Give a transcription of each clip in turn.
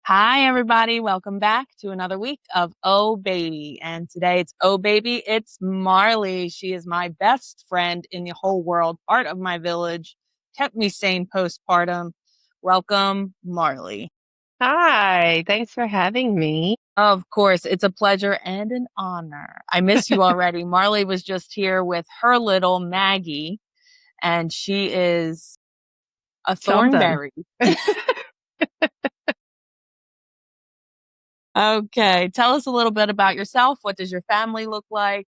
Hi, everybody. Welcome back to another week of Oh Baby. And today it's Oh Baby. It's Marley. She is my best friend in the whole world, part of my village, kept me sane postpartum. Welcome, Marley. Hi, thanks for having me. Of course, it's a pleasure and an honor. I miss you already. Marley was just here with her little Maggie, and she is a Something. thornberry. Okay, tell us a little bit about yourself. What does your family look like?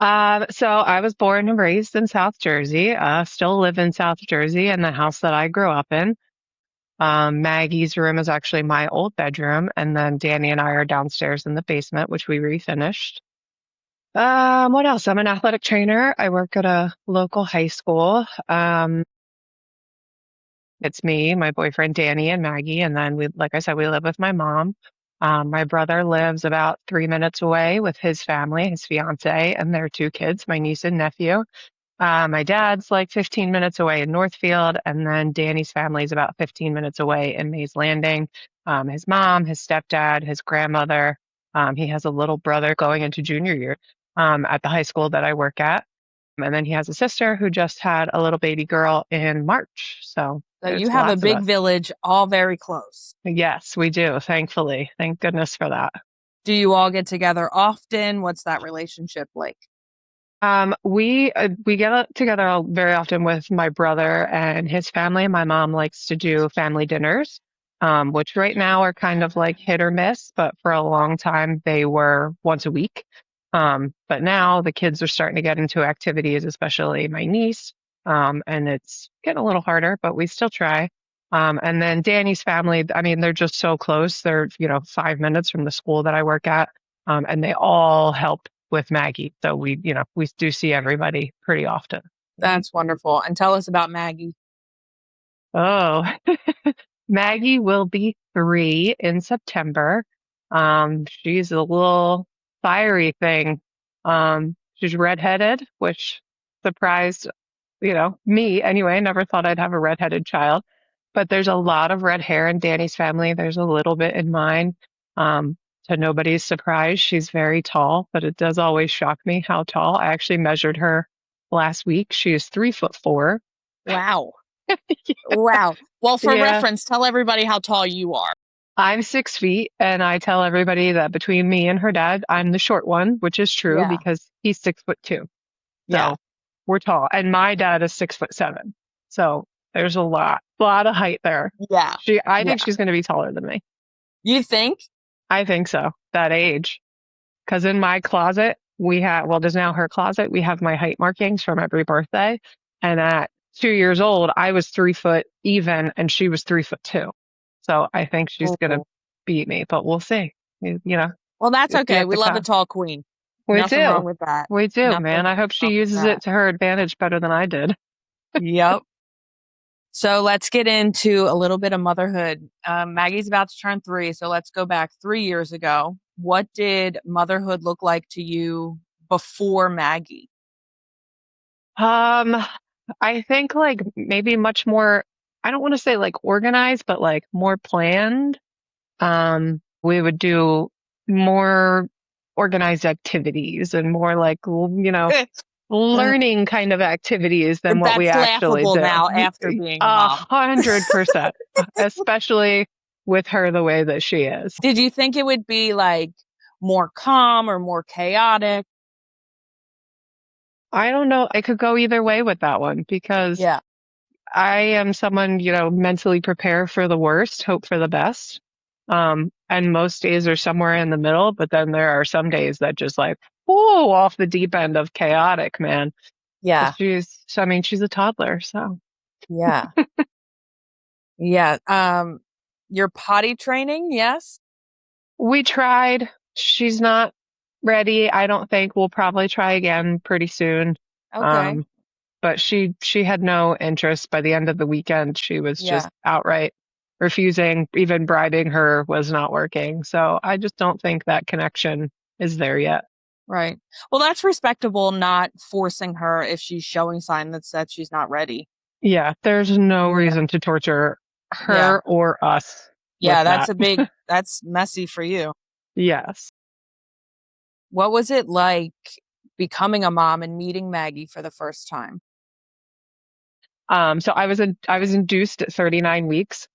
So I was born and raised in South Jersey. Still live in South Jersey in the house that I grew up in. Maggie's room is actually my old bedroom, and then Danny and I are downstairs in the basement, which we refinished. What else? I'm an athletic trainer. I work at a local high school. It's me, my boyfriend Danny, and Maggie, and then like I said, we live with my mom. My brother lives about 3 minutes away with his family, his fiance, and their two kids, my niece and nephew. My dad's like 15 minutes away in Northfield, and then Danny's family is about 15 minutes away in Mays Landing. His mom, his stepdad, his grandmother. He has a little brother going into junior year at the high school that I work at. And then he has a sister who just had a little baby girl in March. So So there's you have a lots of big us. village, all very close. Yes, we do, thankfully. Thank goodness for that. Do you all get together often? What's that relationship like? We get together very often with my brother and his family. My mom likes to do family dinners, which right now are kind of like hit or miss, but for a long time they were once a week. But now the kids are starting to get into activities, especially my niece. And it's getting a little harder, but we still try. And then Danny's family, I mean, they're just so close. They're, 5 minutes from the school that I work at. And they all help with Maggie. So we do see everybody pretty often. That's wonderful. And tell us about Maggie. Oh, Maggie will be 3 in September. She's a little fiery thing. She's redheaded, which surprised, me anyway. Never thought I'd have a redheaded child, but there's a lot of red hair in Danny's family. There's a little bit in mine. Um, to nobody's surprise, she's very tall, but it does always shock me how tall. I actually measured her last week. She is 3'4". Wow. Wow. Well, for Yeah, reference, tell everybody how tall you are. I'm 6 feet, and I tell everybody that between me and her dad, I'm the short one, which is true Yeah. because he's 6'2". Yeah. So we're tall, and my dad is 6'7". So there's a lot of height there. Yeah. I Yeah. think she's going to be taller than me. You think? I think so, that age. Because in my closet, well, there's now her closet. We have my height markings from every birthday. And at 2 years old, I was 3 foot even, and she was 3'2". So I think she's going to Ooh. beat me, but we'll see. Well, that's It's okay. yet We to love a come. tall queen. We Nothing do. wrong with that. We do, man. Nothing I hope she wrong with uses that. it to her advantage better than I did. Yep. So let's get into a little bit of motherhood. Maggie's about to turn 3, so let's go back 3 years ago. What did motherhood look like to you before Maggie? Um, I think like maybe much more, I don't want to say like organized, but like more planned. We would do more organized activities and more like, learning kind of activities than what we That's actually laughable do. now after being a A mom. 100%, especially with her the way that she is. Did you think it would be like more calm or more chaotic? I don't know. I could go either way with that one because Yeah. I am someone, mentally prepare for the worst, hope for the best. And most days are somewhere in the middle, but then there are some days that just like, whoa, off the deep end of chaotic, man. But Yeah. I mean, she's a toddler, so Yeah. Yeah. Your potty training, yes? we tried. She's not ready. I don't think we'll probably try again pretty soon. Okay. Um, but she had no interest by the end of the weekend. She was Yeah. just outright refusing, even bribing her was not working. So I just don't think that connection is there yet. Right. Well, that's respectable, not forcing her if she's showing sign that said she's not ready. Yeah, there's no Yeah. reason to torture Yeah. her or us. with Yeah, that. that's messy for you. Yes. What was it like becoming a mom and meeting Maggie for the first time? So I was induced at 39 weeks,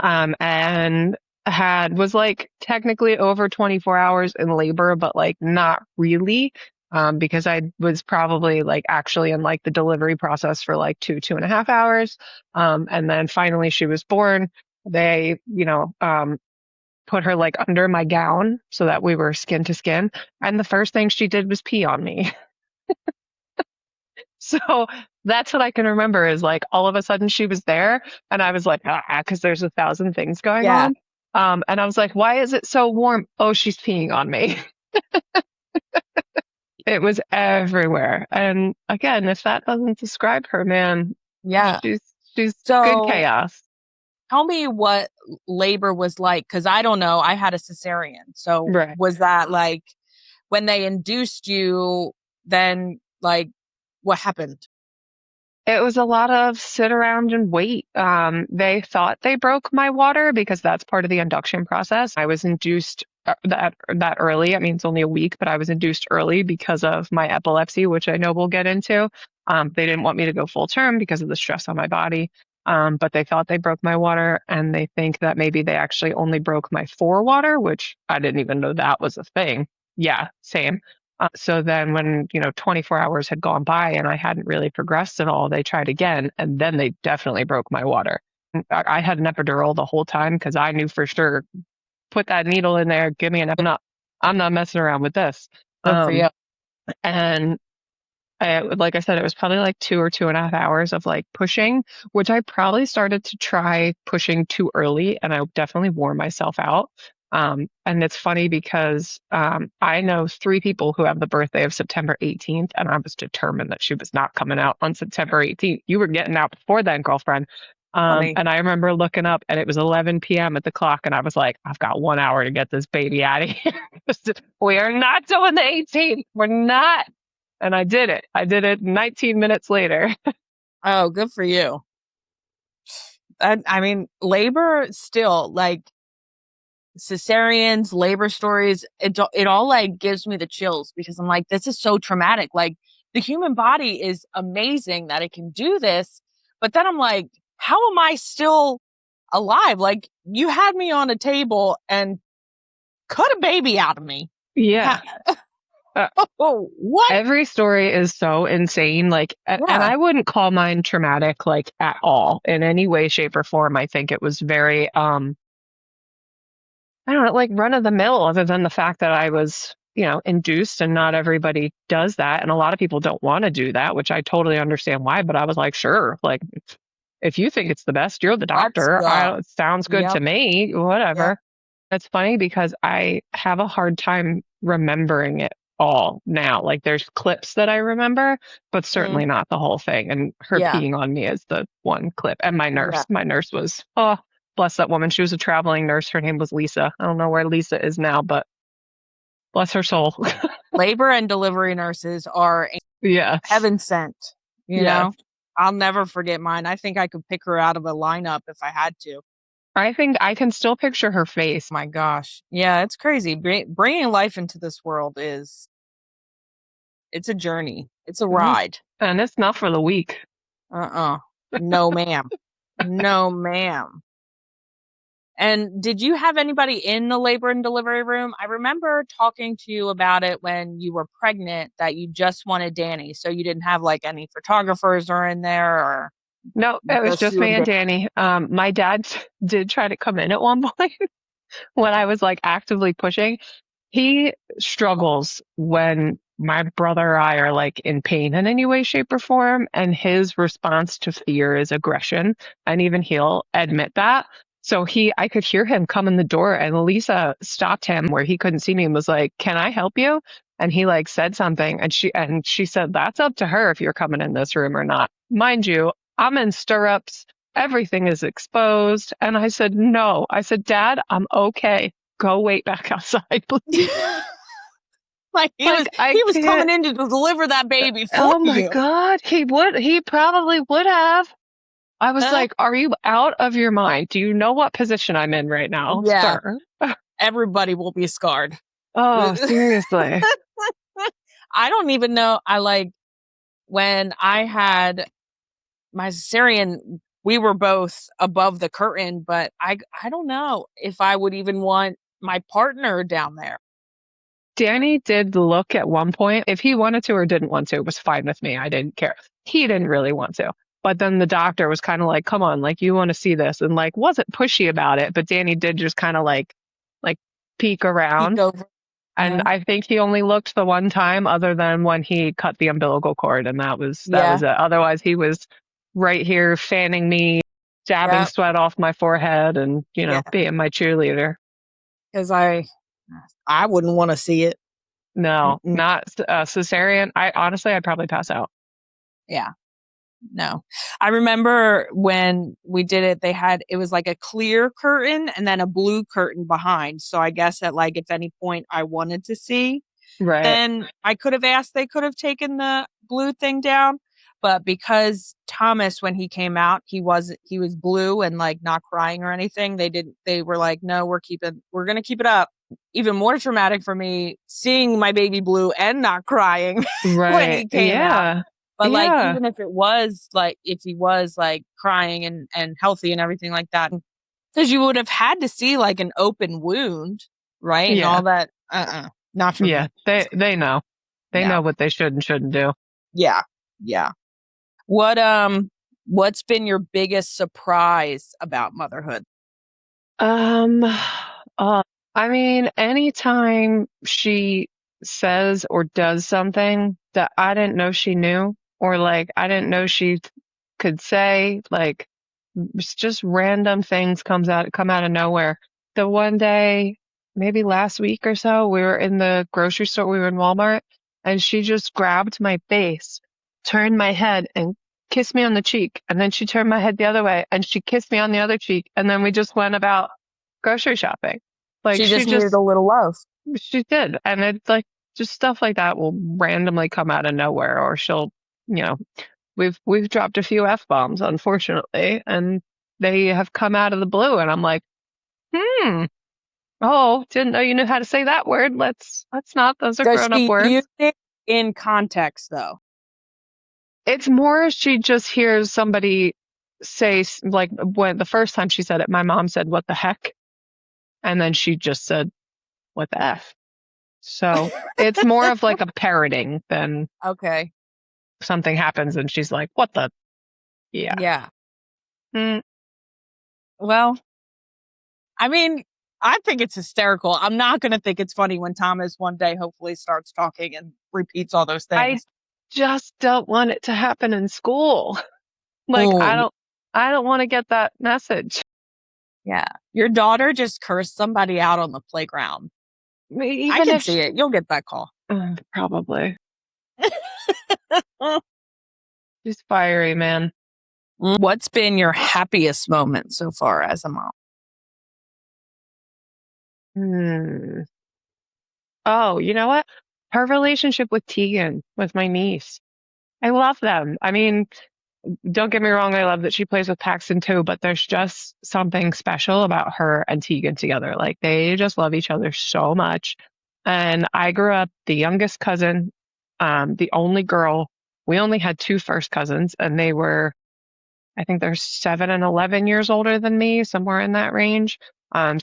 and was like technically over 24 hours in labor, but like not really, because I was probably like actually in like the delivery process for like 2.5 hours. And then finally she was born. They, put her like under my gown so that we were skin to skin. And the first thing she did was pee on me. So that's what I can remember is like all of a sudden she was there and I was like, because there's 1,000 things going Yeah. on. And I was like, why is it so warm? Oh, she's peeing on me. It was everywhere. And again, if that doesn't describe her, man, Yeah. she's she's good So chaos. tell me what labor was like, because I don't know. I had a cesarean. So Right. was that like when they induced you, then like what happened? It was a lot of sit around and wait. They thought they broke my water because that's part of the induction process. I was induced that early. I mean, it's only a week, but I was induced early because of my epilepsy, which I know we'll get into. They didn't want me to go full term because of the stress on my body. But they thought they broke my water, and they think that maybe they actually only broke my forewater, which I didn't even know that was a thing. Yeah, same. So then when, 24 hours had gone by and I hadn't really progressed at all, they tried again and then they definitely broke my water. I had an epidural the whole time because I knew for sure, put that needle in there, give me an, I'm not messing around with this. Good for you. And like I said, it was probably like 2 or 2.5 hours of like pushing, which I probably started to try pushing too early and I definitely wore myself out. And it's funny because I know 3 people who have the birthday of September 18th, and I was determined that she was not coming out on September 18th. You were getting out before then, girlfriend. Funny. And I remember looking up and it was 11 p.m. at the clock, and I was like, I've got 1 hour to get this baby out of here. We are not doing the 18th. We're not. And I did it. I did it 19 minutes later. Oh, good for you. I mean, labor still like cesareans, labor stories, it all like gives me the chills because I'm like, this is so traumatic. Like the human body is amazing that it can do this, but then I'm like, how am I still alive? Like you had me on a table and cut a baby out of me. Yeah. Oh, what? Every story is so insane. Like, and Yeah, I wouldn't call mine traumatic, like at all in any way, shape, or form. I think it was very, I don't know, like run of the mill, other than the fact that I was, induced and not everybody does that. And a lot of people don't want to do that, which I totally understand why. But I was like, sure, like if you think it's the best, you're the let's doctor. go. It sounds good to Yep, me, yep. whatever. It's funny because I have a hard time remembering it all now. Like there's clips that I remember, but Mm, certainly not the whole thing. And her yeah, peeing on me is the one clip. And yeah. my nurse was, oh, bless that woman. She was a traveling nurse. Her name was Lisa. I don't know where Lisa is now, but bless her soul. Labor and delivery nurses are Yes. heaven sent, you Yes. know? I'll never forget mine. I think I could pick her out of a lineup if I had to. I think I can still picture her face. My gosh. Yeah, it's crazy. Bringing life into this world it's a journey. It's a Mhm. ride. And it's not for the weak. Uh-uh. No, ma'am. No, ma'am. And did you have anybody in the labor and delivery room? I remember talking to you about it when you were pregnant that you just wanted Danny. So you didn't have like any photographers or in there or No, it was just just you me and and Danny. Danny. My dad did try to come in at one point when I was like actively pushing. He struggles when my brother or I are like in pain in any way, shape, or form. And his response to fear is aggression. And even he'll admit that. So I could hear him come in the door, and Lisa stopped him where he couldn't see me and was like, "Can I help you?" And he like said something, and she said, "That's up to her if you're coming in this room or not." Mind you, I'm in stirrups. Everything is exposed. And I said, "No." I said, "Dad, I'm okay. Go wait back outside, please." Like Like, I he was can't. coming in to deliver that baby for Oh my you. God. He probably would have. I was like, are you out of your mind? Do you know what position I'm in right now, Yeah, sir? everybody will be scarred. Oh, seriously. I don't even know. I like when I had my cesarean, we were both above the curtain, but I don't know if I would even want my partner down there. Danny did look at one point. If he wanted to or didn't want to, it was fine with me. I didn't care. He didn't really want to. But then the doctor was kind of like, come on, like you want to see this, and like wasn't pushy about it, but Danny did just kind of like peek Peek around. over. And I think he only looked the one time other than when he cut the umbilical cord, and that Yeah. was it. Otherwise he was right here fanning me, dabbing Yeah. sweat off my forehead and, Yeah. being my cheerleader. Because I wouldn't want to see it. No, Mm-mm. not cesarean. I'd probably pass out. Yeah. No. I remember when we did it, it was like a clear curtain and then a blue curtain behind. So I guess at like if any point I wanted to see, Right. then I could have asked, they could have taken the blue thing down. But because Thomas, when he came out, he was blue and like not crying or anything. They were like, no, we're going to keep it up. Even more traumatic for me seeing my baby blue and not crying when Right. he came out. Yeah. But like, Yeah. even if he was like crying and healthy and everything like that, because you would have had to see like an open wound, right? And Yeah. all that. Not for Yeah. me. They know. They No. know what they should and shouldn't do. Yeah. Yeah. What what's been your biggest surprise about motherhood? Um, I mean, anytime she says or does something that I didn't know she knew, or like I didn't know she could say, like it's just random things come out of nowhere. The one day, maybe last week or so, we were in the grocery store, we were in Walmart, and she just grabbed my face, turned my head, and kissed me on the cheek. And then she turned my head the other way and she kissed me on the other cheek. And then we just went about grocery shopping. Like She just needed a little love. she did. And it's like just stuff like that will randomly come out of nowhere, or she'll, you know, we've dropped a few F-bombs, unfortunately, and they have come out of the blue. And I'm like, oh, didn't know you knew how to say that word. Let's not. Those are Does grown-up she words. use it in context though? It's more she just hears somebody say, like, when the first time she said it, my mom said, "What the heck?" And then she just said, "What the F?" So it's more of like a parroting than Okay. something happens and she's like, "What the?" Yeah. Yeah. Mm, Well, I mean, I think it's hysterical. I'm not going to think it's funny when Thomas one day hopefully starts talking and repeats all those I things. just don't want it to happen in school. Like, Oh, I don't want to get that message. yeah. Your daughter just cursed somebody out on the playground. I Even can if see it. You'll get that call. probably. She's fiery, man. What's been your happiest moment so far as a mom? Hmm. Oh, you know what? Her relationship with Tegan, with my niece. I love them. I mean, don't get me wrong, I love that she plays with Paxton too, but there's just something special about her and Tegan together. Like they just love each other so much. And I grew up the youngest cousin, the only girl. We only had two first cousins, and they were, I think they're 7 and 11 years older than me, somewhere in that range. But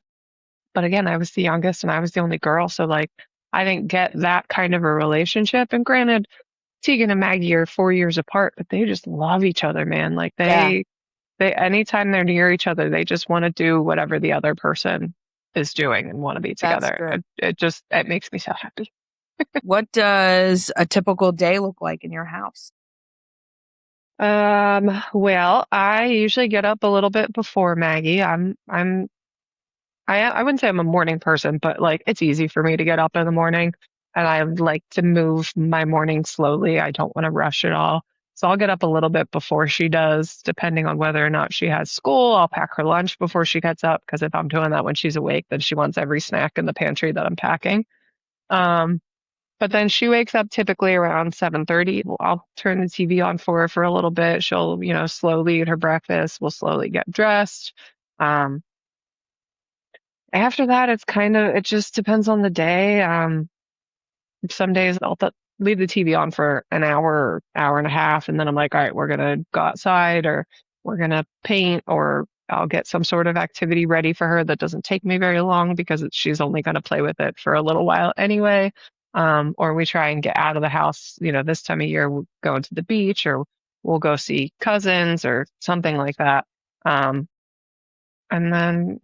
again, I was the youngest and I was the only girl. So like I didn't get that kind of a relationship. And granted, Tegan and Maggie are 4 years apart, but they just love each other, man. Like Yeah, they anytime they're near each other, they just want to do whatever the other person is doing and want to be that's together. good. It makes me so happy. What does a typical day look like in your house? Well, I usually get up a little bit before Maggie. I wouldn't say I'm a morning person, but like it's easy for me to get up in the morning and I like to move my morning slowly. I don't want to rush at all. So I'll get up a little bit before she does, depending on whether or not she has school. I'll pack her lunch before she gets up because if I'm doing that when she's awake, then she wants every snack in the pantry that I'm packing. Um, But then she wakes up typically around 7:30. Well, I'll turn the TV on for her for a little bit. She'll, slowly eat her breakfast. We'll slowly get dressed. Um, After that, it just depends on the day. Some days leave the TV on for an hour, hour and a half, and then I'm like, all right, we're gonna go outside or we're gonna paint or I'll get some sort of activity ready for her that doesn't take me very long because she's only gonna play with it for a little while anyway. Or we try and get out of the house, this time of year, we'll go to the beach or we'll go see cousins or something like that. Um, and then,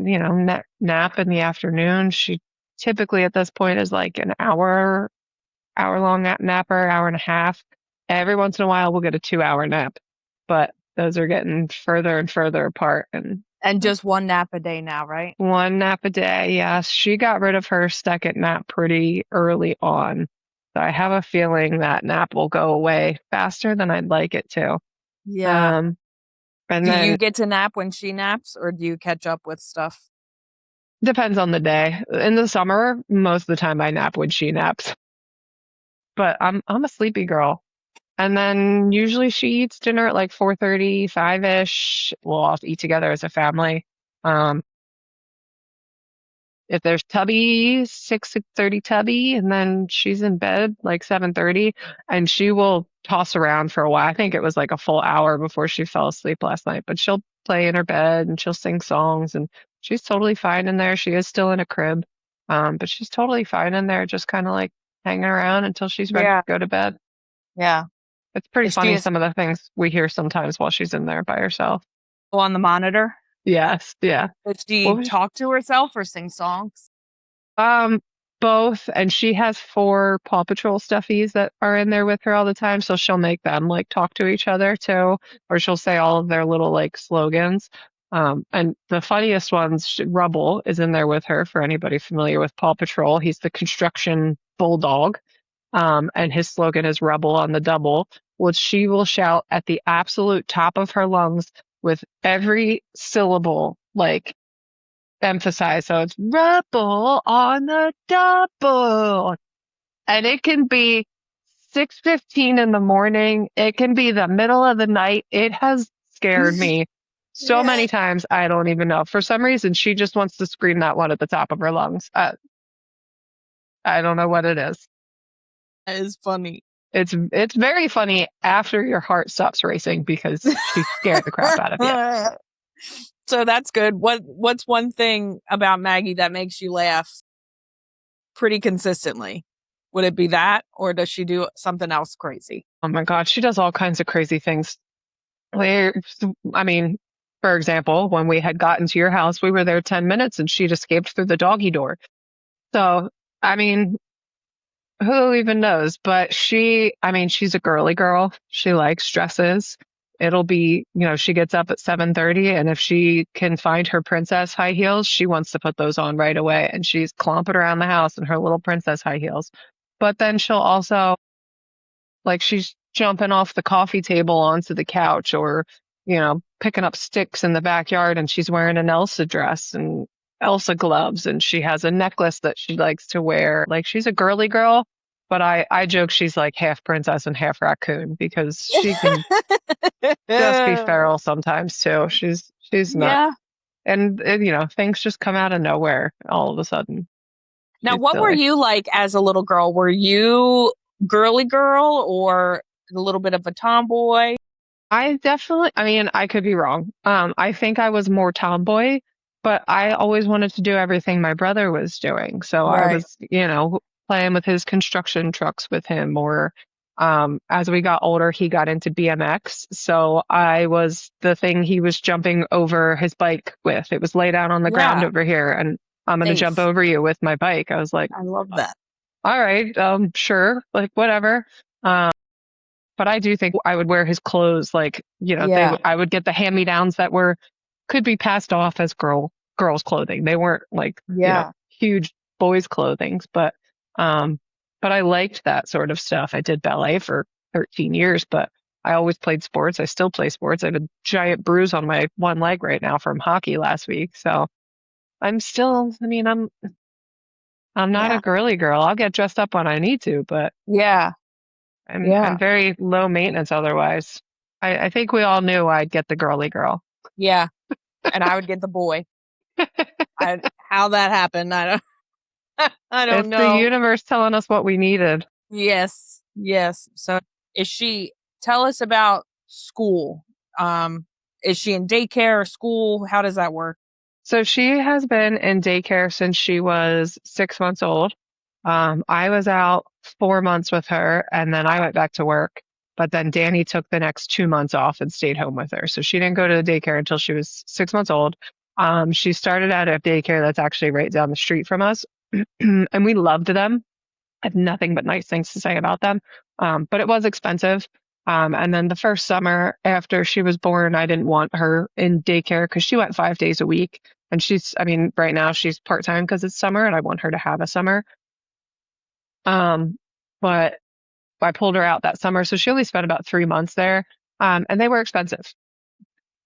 nap in the afternoon. She typically at this point is like an hour long napper, hour and a half. Every once in a while, we'll get a 2 hour nap, but those are getting further and further apart. And And just one nap a day now, right? one nap a day, yes. She got rid of her second nap pretty early on. So I have a feeling that nap will go away faster than I'd like it to. Yeah. Um, and Do then you get to nap when she naps, or do you catch up with stuff? depends on the day. In the summer, most of the time I nap when she naps. But I'm a sleepy girl. And then usually she eats dinner at like 4:30, 5-ish. We'll all eat together as a family. Um, if there's Tubby, 6:30 Tubby, and then she's in bed like 7:30, and she will toss around for a while. I think it was like a full hour before she fell asleep last night, but she'll play in her bed and she'll sing songs and she's totally fine in there. She is still in a crib. But she's totally fine in there, just kind of like hanging around until she's ready to Yeah. go to bed. Yeah. It's pretty Is she funny some of the things we hear sometimes while she's in there by herself. on the monitor? Yes, yeah. Does What she was talk to herself or sing songs? um both, and she has 4 Paw Patrol stuffies that are in there with her all the time, so she'll make them like talk to each other too, or she'll say all of their little like slogans. And the funniest ones, Rubble is in there with her for anybody familiar with Paw Patrol. He's the construction bulldog. And his slogan is Rubble on the double, which she will shout at the absolute top of her lungs with every syllable, like emphasized. So it's Rubble on the double. And it can be 6:15 in the morning. It can be the middle of the night. It has scared me so Yeah. many times. I don't even know. For some reason, she just wants to scream that one at the top of her lungs. I don't know what it is. That is funny. It's very funny after your heart stops racing because she scared the crap out of you. So that's good. What's one thing about Maggie that makes you laugh pretty consistently? Would it be that, or does she do something else crazy? Oh my God, she does all kinds of crazy things. I mean, for example, when we had gotten to your house, we were there 10 minutes and she'd escaped through the doggy door. So, I mean, who even knows? But she's a girly girl. She likes dresses. It'll be, she gets up at 7:30, and if she can find her princess high heels, she wants to put those on right away. And she's clomping around the house in her little princess high heels. But then she'll also, like, she's jumping off the coffee table onto the couch or, picking up sticks in the backyard, and she's wearing an Elsa dress and Elsa gloves, and she has a necklace that she likes to wear. Like, she's a girly girl, but I joke she's like half princess and half raccoon because she can just be feral sometimes too. She's not, Yeah. and things just come out of nowhere all of a sudden. Now, She's what were silly. you like as a little girl? Were you girly girl or a little bit of a tomboy? I could be wrong. I think I was more tomboy, but I always wanted to do everything my brother was doing. So I Right. was, playing with his construction trucks with him, or as we got older, he got into BMX. So I was the thing he was jumping over his bike with. It was laid out on the ground Yeah. over here, and I'm going to jump Safe. over you with my bike. I was like, I love that. all right, sure, like whatever. But I do think I would wear his clothes, like, Yeah. I would get the hand-me-downs that could be passed off as girls' clothing. They weren't like, Yeah. huge boys' clothing, but I liked that sort of stuff. I did ballet for 13 years, but I always played sports. I still play sports. I have a giant bruise on my one leg right now from hockey last week. So I'm still, I'm I'm not a Yeah. girly girl. I'll get dressed up when I need to, but Yeah. I'm Yeah. very low maintenance otherwise. I think we all knew I'd get the girly girl. Yeah. And I would get the boy. How that happened, I don't I don't It's the know. universe telling us what we needed. Yes. Yes. So tell us about school. Is she in daycare or school? How does that work? So she has been in daycare since she was 6 months old. I was out 4 months with her and then I went back to work. But then Danny took the next 2 months off and stayed home with her. So she didn't go to the daycare until she was 6 months old. She started at a daycare that's actually right down the street from us. And we loved them. I have nothing but nice things to say about them. But it was expensive. And then the first summer after she was born, I didn't want her in daycare because she went 5 days a week. And I mean, right now she's part-time because it's summer and I want her to have a summer. But I pulled her out that summer. So she only spent about 3 months there. And they were expensive.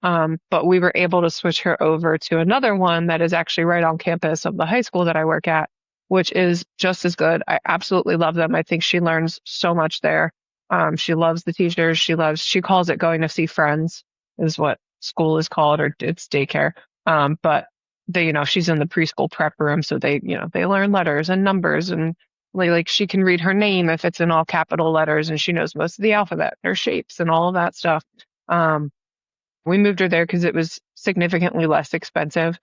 But we were able to switch her over to another one that is actually right on campus of the high school that I work at, which is just as good. I absolutely love them. I think she learns so much there. She loves the teachers. She calls it going to see friends is what school is called, or it's daycare. But she's in the preschool prep room. So they learn letters and numbers and like she can read her name if it's in all capital letters and she knows most of the alphabet, her shapes and all of that stuff. We moved her there because it was significantly less expensive.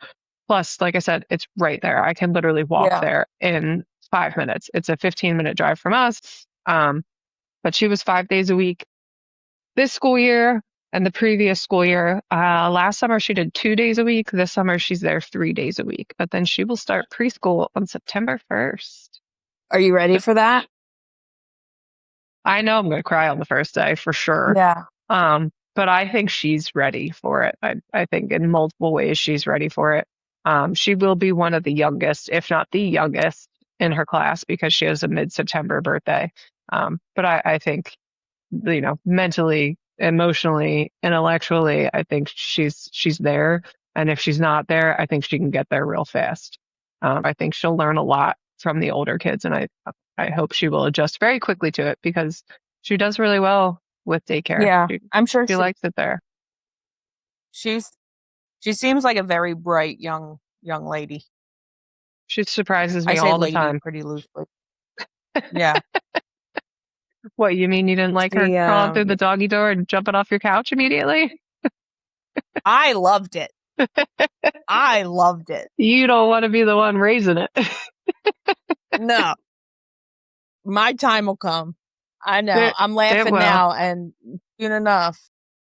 Plus, like I said, it's right there. I can literally walk Yeah. there in 5 minutes. It's a 15-minute drive from us. But she was 5 days a week this school year and the previous school year. Last summer, she did 2 days a week. This summer, she's there 3 days a week. But then she will start preschool on September 1st. Are you ready for that? I know I'm going to cry on the first day for sure. Yeah. But I think she's ready for it. I think in multiple ways she's ready for it. She will be one of the youngest, if not the youngest, in her class because she has a mid-September birthday. But I think, mentally, emotionally, intellectually, I think she's there. And if she's not there, I think she can get there real fast. I think she'll learn a lot from the older kids, and I hope she will adjust very quickly to it because she does really well with daycare. Yeah. I'm sure She likes it there. she's she seems like a very bright young lady. She surprises I me say all the lady time. pretty loosely. Yeah. What, you mean you didn't like her She crawling through the doggy door and jumping off your couch immediately? I loved it. I loved it. You don't want to be the one raising it. No. My time will come. I know. It, I'm it laughing will. now and soon enough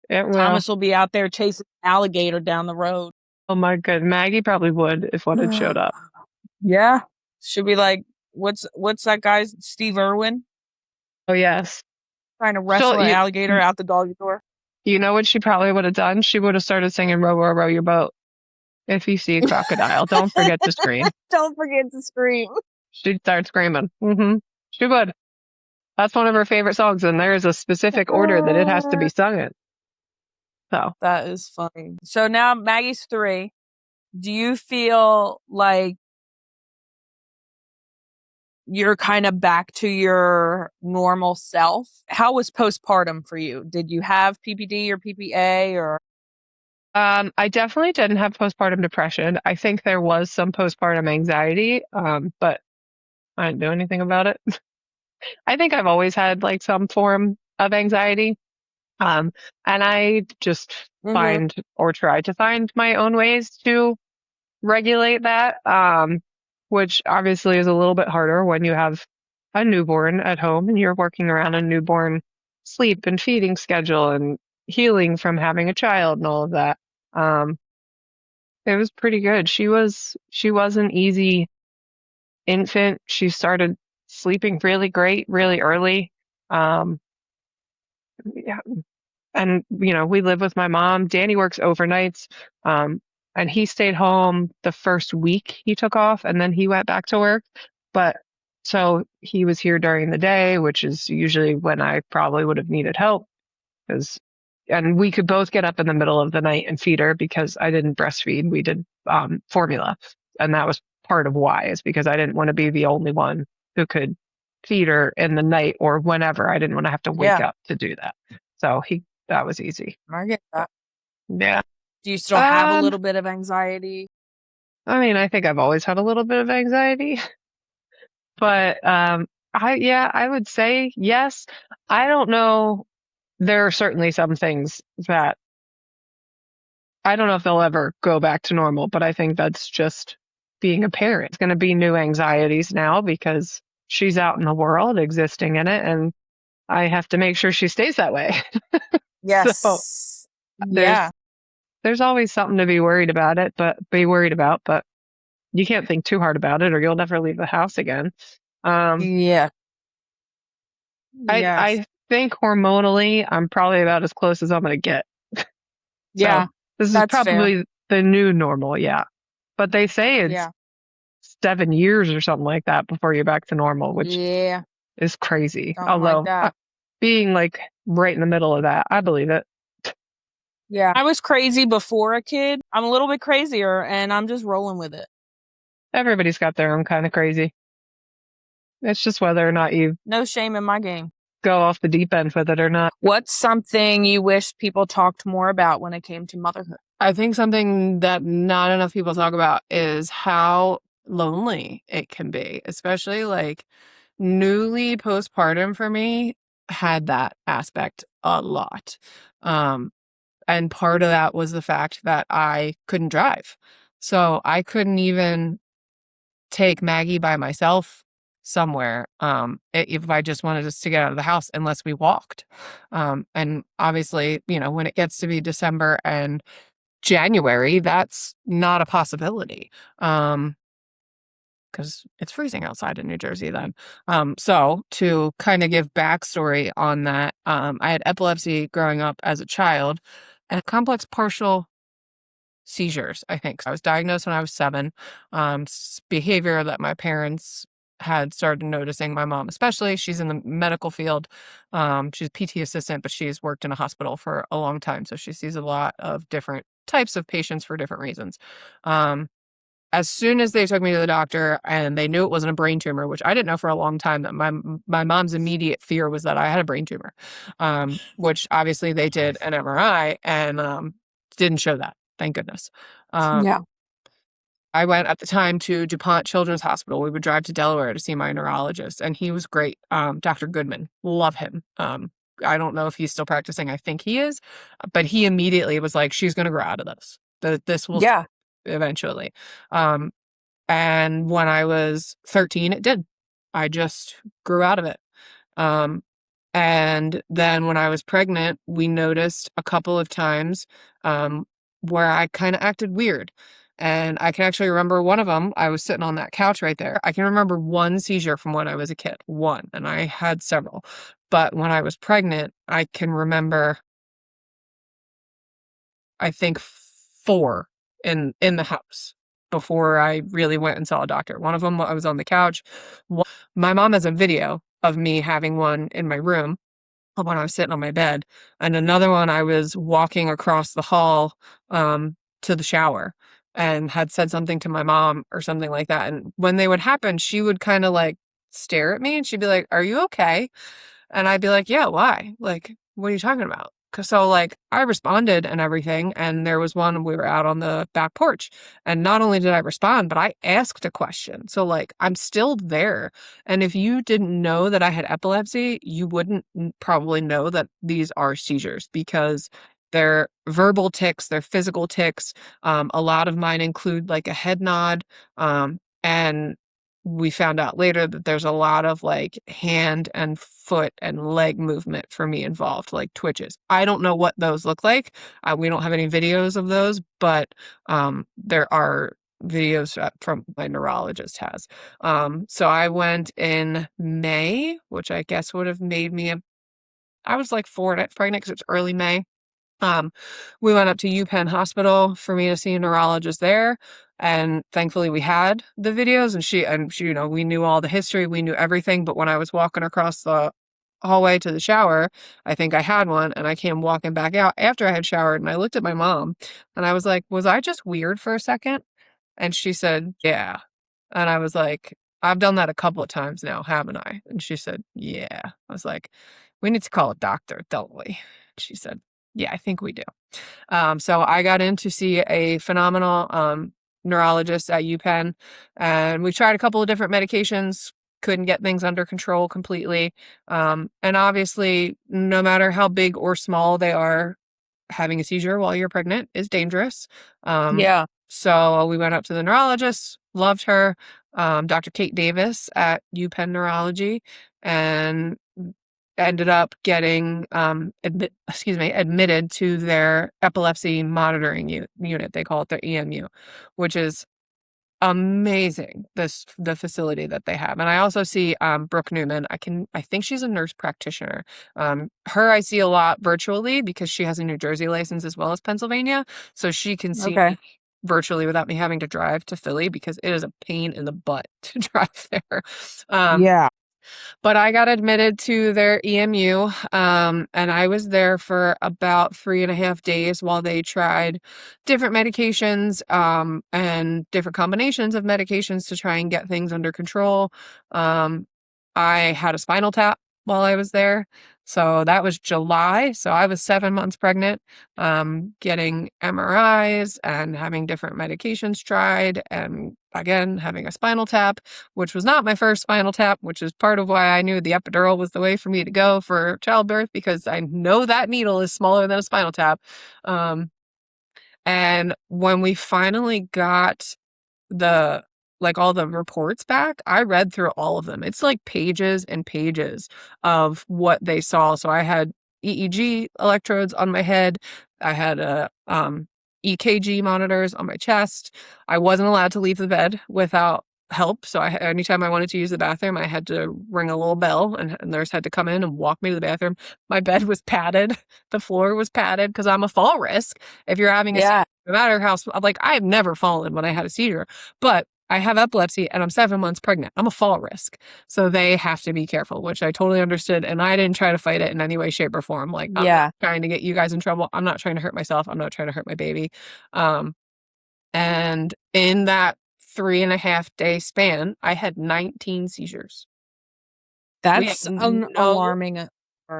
It will. Thomas will be out there chasing an alligator down the road. Oh my god, Maggie probably would if one had showed up. Yeah. She'll be like, what's that guy's Steve Irwin Oh yes. trying to She'll wrestle an alligator out the doggy door? you know what she probably would have done? She would have started singing Row, row, row your boat. If you see a crocodile, don't forget to scream. Don't forget to scream. She'd start screaming. She would. That's one of her favorite songs, and there is a specific order that it has to be sung in. So That is funny. So now Maggie's 3. Do you feel like you're kind of back to your normal self? How was postpartum for you? Did you have PPD or PPA or? I definitely didn't have postpartum depression. I think there was some postpartum anxiety, but I didn't do anything about it. I think I've always had like some form of anxiety. And I just Mm-hmm. find or try to find my own ways to regulate that, which obviously is a little bit harder when you have a newborn at home and you're working around a newborn sleep and feeding schedule and healing from having a child and all of that. Um, it was pretty good. She was an easy infant. She started sleeping really great, really early. Um, yeah, and we live with my mom. Danny works overnights, and he stayed home the first week he took off, and then he went back to work. But so he was here during the day, which is usually when I probably would have needed help, because and we could both get up in the middle of the night and feed her because I didn't breastfeed. We did formula, and that was part of why, is because I didn't want to be the only one who could feed her in the night or whenever. I didn't want to have to wake Yeah. up to do that. So that was easy. I get that. Yeah. Do you still have a Um, little bit of anxiety? I mean, I think I've always had a little bit of anxiety, but I would say yes. I don't know. There are certainly some things that I don't know if they'll ever go back to normal, but I think that's just being a parent. It's going to be new anxieties now because she's out in the world existing in it, and I have to make sure she stays that way. So Yes. there's Yeah. there's always something to be worried about, but you can't think too hard about it or you'll never leave the house again. Um, Yeah. I Yes. I think hormonally I'm probably about as close as I'm going to get. So Yeah. this is That's fair. probably the new normal, yeah. But they say it's Yeah. 7 years or something like that before you're back to normal, which Yeah. is crazy. Something like Although that. being like right in the middle of that, I believe it. Yeah. I was crazy before a kid. I'm a little bit crazier and I'm just rolling with it. Everybody's got their own kind of crazy. It's just whether or not you No shame in my game. go off the deep end with it or not. What's something you wish people talked more about when it came to motherhood? I think something that not enough people talk about is how lonely it can be, especially like newly postpartum for me had that aspect a lot. And part of that was the fact that I couldn't drive. So I couldn't even take Maggie by myself somewhere if I just wanted us to get out of the house unless we walked. And obviously, when it gets to be December and January, that's not a possibility. Because it's freezing outside in New Jersey then. So to kind of give backstory on that, I had epilepsy growing up as a child and complex partial seizures, I think. So I was diagnosed when I was 7. Behavior that my parents had started noticing, my mom especially. She's in the medical field. She's a PT assistant, but she's worked in a hospital for a long time. So she sees a lot of different types of patients for different reasons. As soon as they took me to the doctor and they knew it wasn't a brain tumor, which I didn't know for a long time, that my mom's immediate fear was that I had a brain tumor, which obviously they did an MRI and didn't show that. Thank goodness. Yeah. I went at the time to DuPont Children's Hospital. We would drive to Delaware to see my neurologist, and he was great. Dr. Goodman, love him. I don't know if he's still practicing. I think he is, but he immediately was like, "She's going to grow out of this. This will Yeah. eventually." And when I was 13, it did. I just grew out of it. And then when I was pregnant, we noticed a couple of times where I kind of acted weird. And I can actually remember one of them. I was sitting on that couch right there. I can remember one seizure from when I was a kid, one, and I had several. But when I was pregnant, I can remember, I think, 4 in the house before I really went and saw a doctor. One of them, I was on the couch. My mom has a video of me having one in my room when I was sitting on my bed, and another one I was walking across the hall to the shower and had said something to my mom or something like that. And when they would happen, she would kind of like stare at me and she'd be like, "Are you okay?" And I'd be like, "Yeah, why? Like, what are you talking about?" So like I responded and everything. And there was one, we were out on the back porch. And not only did I respond, but I asked a question. So like I'm still there. And if you didn't know that I had epilepsy, you wouldn't probably know that these are seizures because they're verbal tics, they're physical tics. A lot of mine include like a head nod. And we found out later that there's a lot of like hand and foot and leg movement for me involved, like twitches. I don't know what those look like. We don't have any videos of those, but there are videos from my neurologist has. So I went in May, which I guess would have made me I was like 4 pregnant because it's early May. We went up to UPenn Hospital for me to see a neurologist there. And thankfully we had the videos and she, we knew all the history, we knew everything. But when I was walking across the hallway to the shower, I think I had one and I came walking back out after I had showered and I looked at my mom and I was like, "Was I just weird for a second?" And she said, "Yeah." And I was like, I've done that a couple of times now, haven't I? And she said, yeah. I was like, we need to call a doctor, don't we? She said, yeah, I think we do. So I got in to see a phenomenal neurologist at UPenn, and we tried a couple of different medications, couldn't get things under control completely. And obviously, no matter how big or small they are, having a seizure while you're pregnant is dangerous. Yeah. So we went up to the neurologist, loved her, Dr. Kate Davis at UPenn Neurology, and ended up getting admitted to their epilepsy monitoring unit. They call it their EMU, which is amazing, the facility that they have. And I also see Brooke Newman. I think she's a nurse practitioner. Her I see a lot virtually because she has a New Jersey license as well as Pennsylvania, so she can see Okay. me virtually without me having to drive to Philly, because it is a pain in the butt to drive there. Yeah. But I got admitted to their EMU, and I was there for about 3.5 days while they tried different medications, and different combinations of medications to try and get things under control. I had a spinal tap while I was there. So that was July. So I was 7 months pregnant, getting MRIs and having different medications tried, and again, having a spinal tap, which was not my first spinal tap, which is part of why I knew the epidural was the way for me to go for childbirth, because I know that needle is smaller than a spinal tap. And when we finally got all the reports back, I read through all of them. It's like pages and pages of what they saw. So I had EEG electrodes on my head. I had EKG monitors on my chest. I wasn't allowed to leave the bed without help. So anytime I wanted to use the bathroom, I had to ring a little bell, and a nurse had to come in and walk me to the bathroom. My bed was padded. The floor was padded because I'm a fall risk. If you're having a seizure, no matter how, I have never fallen when I had a seizure, but I have epilepsy and I'm 7 months pregnant. I'm a fall risk. So they have to be careful, which I totally understood. And I didn't try to fight it in any way, shape, or form. I'm not trying to get you guys in trouble. I'm not trying to hurt myself. I'm not trying to hurt my baby. And in that 3.5 day span, I had 19 seizures. That's alarming.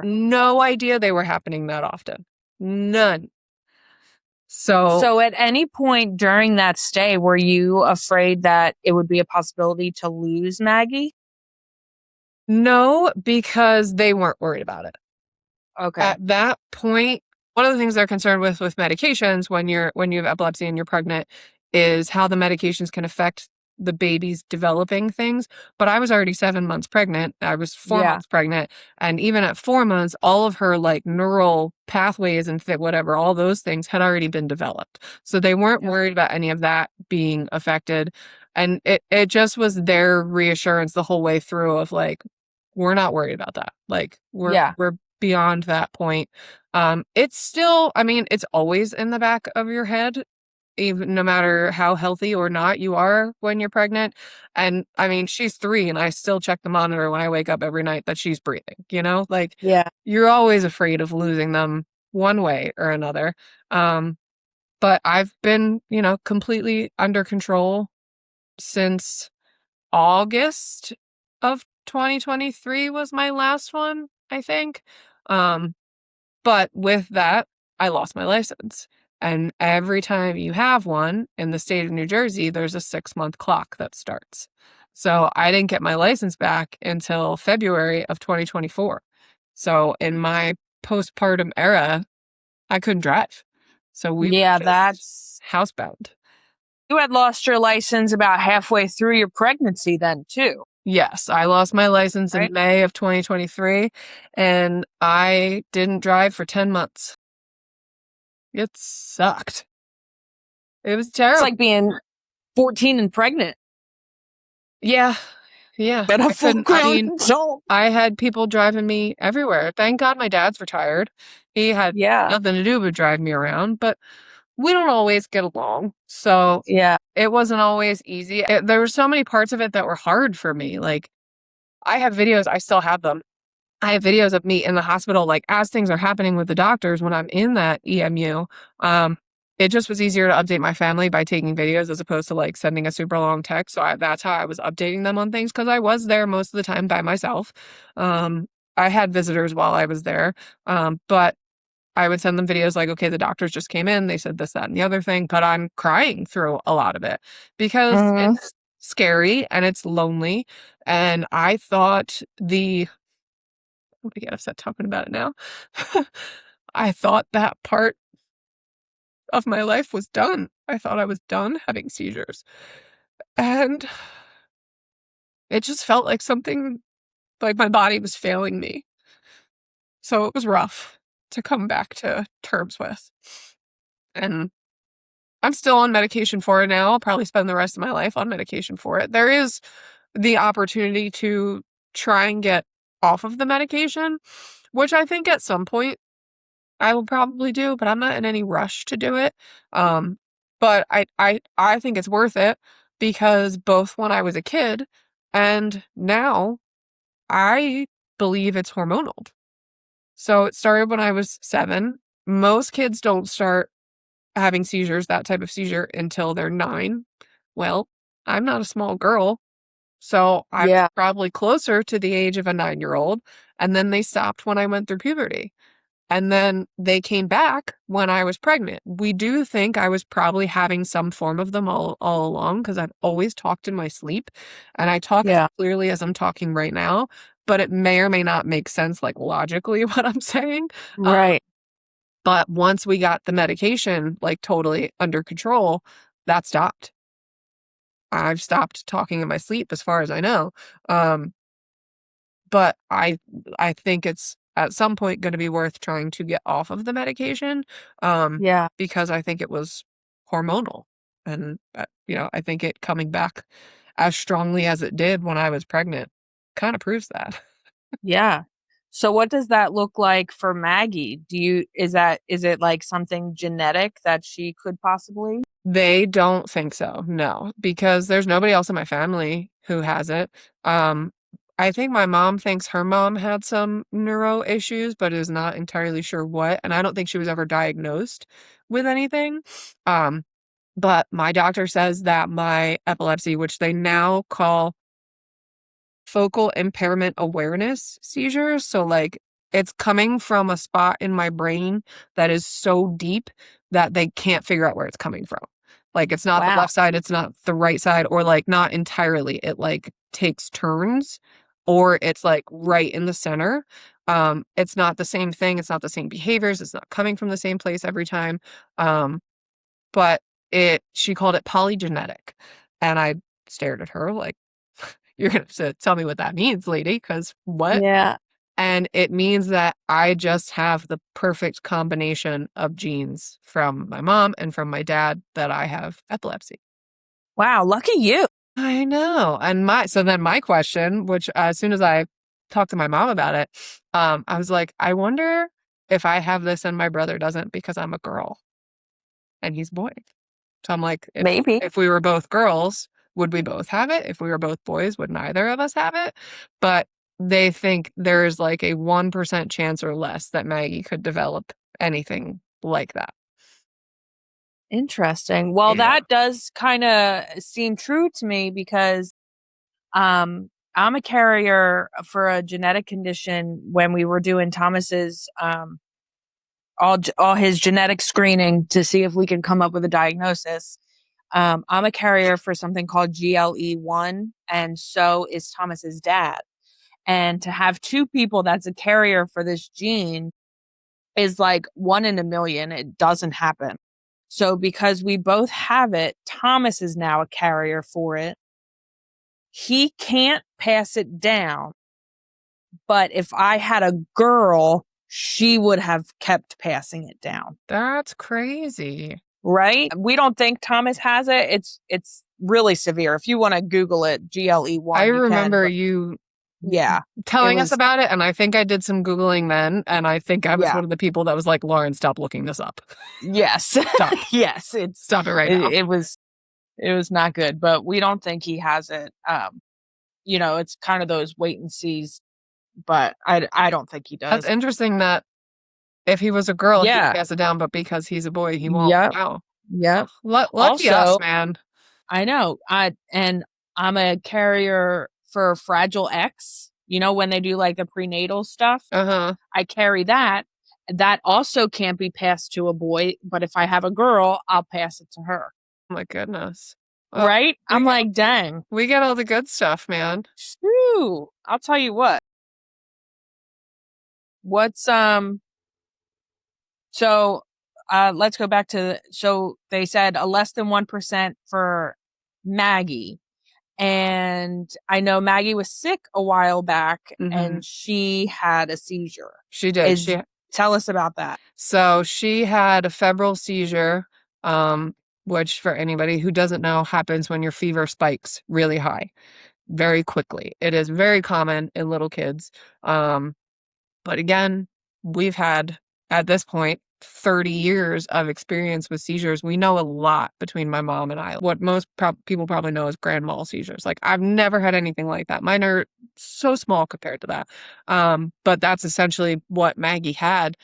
No idea they were happening that often. None. So at any point during that stay, were you afraid that it would be a possibility to lose Maggie? No, because they weren't worried about it. Okay. At that point, one of the things they're concerned with medications when you have epilepsy and you're pregnant is how the medications can affect the baby's developing things. But I was already 7 months pregnant. I was 4 months pregnant. And even at 4 months, all of her neural pathways and whatever, all those things had already been developed. So they weren't worried about any of that being affected. And it just was their reassurance the whole way through of we're not worried about that. We're beyond that point. It's still, it's always in the back of your head, even no matter how healthy or not you are when you're pregnant. And she's 3 and I still check the monitor when I wake up every night that she's breathing, you're always afraid of losing them one way or another. But I've been, completely under control since August of 2023 was my last one, I think. But with that, I lost my license. And every time you have one in the state of New Jersey, there's a 6-month clock that starts. So I didn't get my license back until February of 2024. So in my postpartum era, I couldn't drive. So we were that's housebound. You had lost your license about halfway through your pregnancy then too. Yes, I lost my license in May of 2023, and I didn't drive for 10 months. It sucked. It was terrible. It's like being 14 and pregnant. Yeah. But a full-grown adult. I had people driving me everywhere. Thank God my dad's retired. He had nothing to do but drive me around, but we don't always get along. So it wasn't always easy. There were so many parts of it that were hard for me. I have videos, I still have them. I have videos of me in the hospital, as things are happening with the doctors when I'm in that EMU. it just was easier to update my family by taking videos as opposed to like sending a super long text. So that's how I was updating them on things, because I was there most of the time by myself. I had visitors while I was there, but I would send them videos like, okay, the doctors just came in, they said this, that, and the other thing, but I'm crying through a lot of it because it's scary and it's lonely. And I thought I'm gonna get upset talking about it now. I thought that part of my life was done. I thought I was done having seizures. And it just felt like something, like my body was failing me. So it was rough to come back to terms with. And I'm still on medication for it now. I'll probably spend the rest of my life on medication for it. There is the opportunity to try and get off of the medication, which I think at some point I will probably do, but I'm not in any rush to do it. But I think it's worth it, because both when I was a kid and now, I believe it's hormonal. So it started when I was 7. Most kids don't start having seizures, that type of seizure, until they're 9. Well, I'm not a small girl, so I was probably closer to the age of a 9-year-old, and then they stopped when I went through puberty. And then they came back when I was pregnant. We do think I was probably having some form of them all along, because I've always talked in my sleep, and I talk as clearly as I'm talking right now, but it may or may not make sense, like logically, what I'm saying. Right. But once we got the medication like totally under control, that stopped. I've stopped talking in my sleep as far as I know. But I think it's at some point going to be worth trying to get off of the medication, because I think it was hormonal. And, I think it coming back as strongly as it did when I was pregnant kind of proves that. Yeah. So what does that look like for Maggie? Is it like something genetic that she could possibly? They don't think so, no, because there's nobody else in my family who has it. I think my mom thinks her mom had some neuro issues, but is not entirely sure what, and I don't think she was ever diagnosed with anything. But my doctor says that my epilepsy, which they now call focal impairment awareness seizures, so like it's coming from a spot in my brain that is so deep that they can't figure out where it's coming from. Like it's not the left side, it's not the right side, or like not entirely. It like takes turns, or it's like right in the center. It's not the same thing, it's not the same behaviors, it's not coming from the same place every time. But she called it polygenetic. And I stared at her like, you're gonna have to tell me what that means, lady, because what? Yeah. And it means that I just have the perfect combination of genes from my mom and from my dad that I have epilepsy. Wow, lucky you. I know. And so then my question, which as soon as I talked to my mom about it, I was like, I wonder if I have this and my brother doesn't, because I'm a girl and he's a boy. So I'm like, Maybe. if we were both girls, would we both have it? If we were both boys, would neither of us have it? But they think there's like a 1% chance or less that Maggie could develop anything like that. Interesting. Well, Yeah. that does kind of seem true to me, because I'm a carrier for a genetic condition. When we were doing Thomas's all his genetic screening to see if we could come up with a diagnosis, I'm a carrier for something called GLE1, and so is Thomas's dad. And to have two people that's a carrier for this gene is like 1 in a million. It doesn't happen. So because we both have it, Thomas is now a carrier for it. He can't pass it down. But if I had a girl, she would have kept passing it down. That's crazy. Right? We don't think Thomas has it. It's really severe. If you want to Google it, GLE1. I remember you telling us about it, and I think I did some Googling then, and I think I was one of the people that was like, Lauren, stop looking this up. Yes. Stop. Yes. Stop it right now. It was not good, but we don't think he has it. It's kind of those wait and sees, but I don't think he does. That's interesting that if he was a girl, he'd pass it down, but because he's a boy, he won't. Yep. Wow. Yep. Lucky us, Also, man. I know. And I'm a carrier for Fragile X. You know, when they do like the prenatal stuff, Uh-huh. I carry that. That also can't be passed to a boy, but if I have a girl, I'll pass it to her. Oh my goodness. Well, Right? I'm like, dang. we get all the good stuff, man. Shoo. I'll tell you what. What's so let's go back to so they said a less than 1% for Maggie. And I know Maggie was sick a while back Mm-hmm. and she had a seizure. She did. Is Tell us about that. So she had a febrile seizure, which for anybody who doesn't know happens when your fever spikes really high, very quickly. It is very common in little kids. But again, we've had, at this point, 30 years of experience with seizures. We know a lot between my mom and I. What most people probably know is grand mal seizures. Like, I've never had anything like that. Mine are so small compared to that. But that's essentially what Maggie had.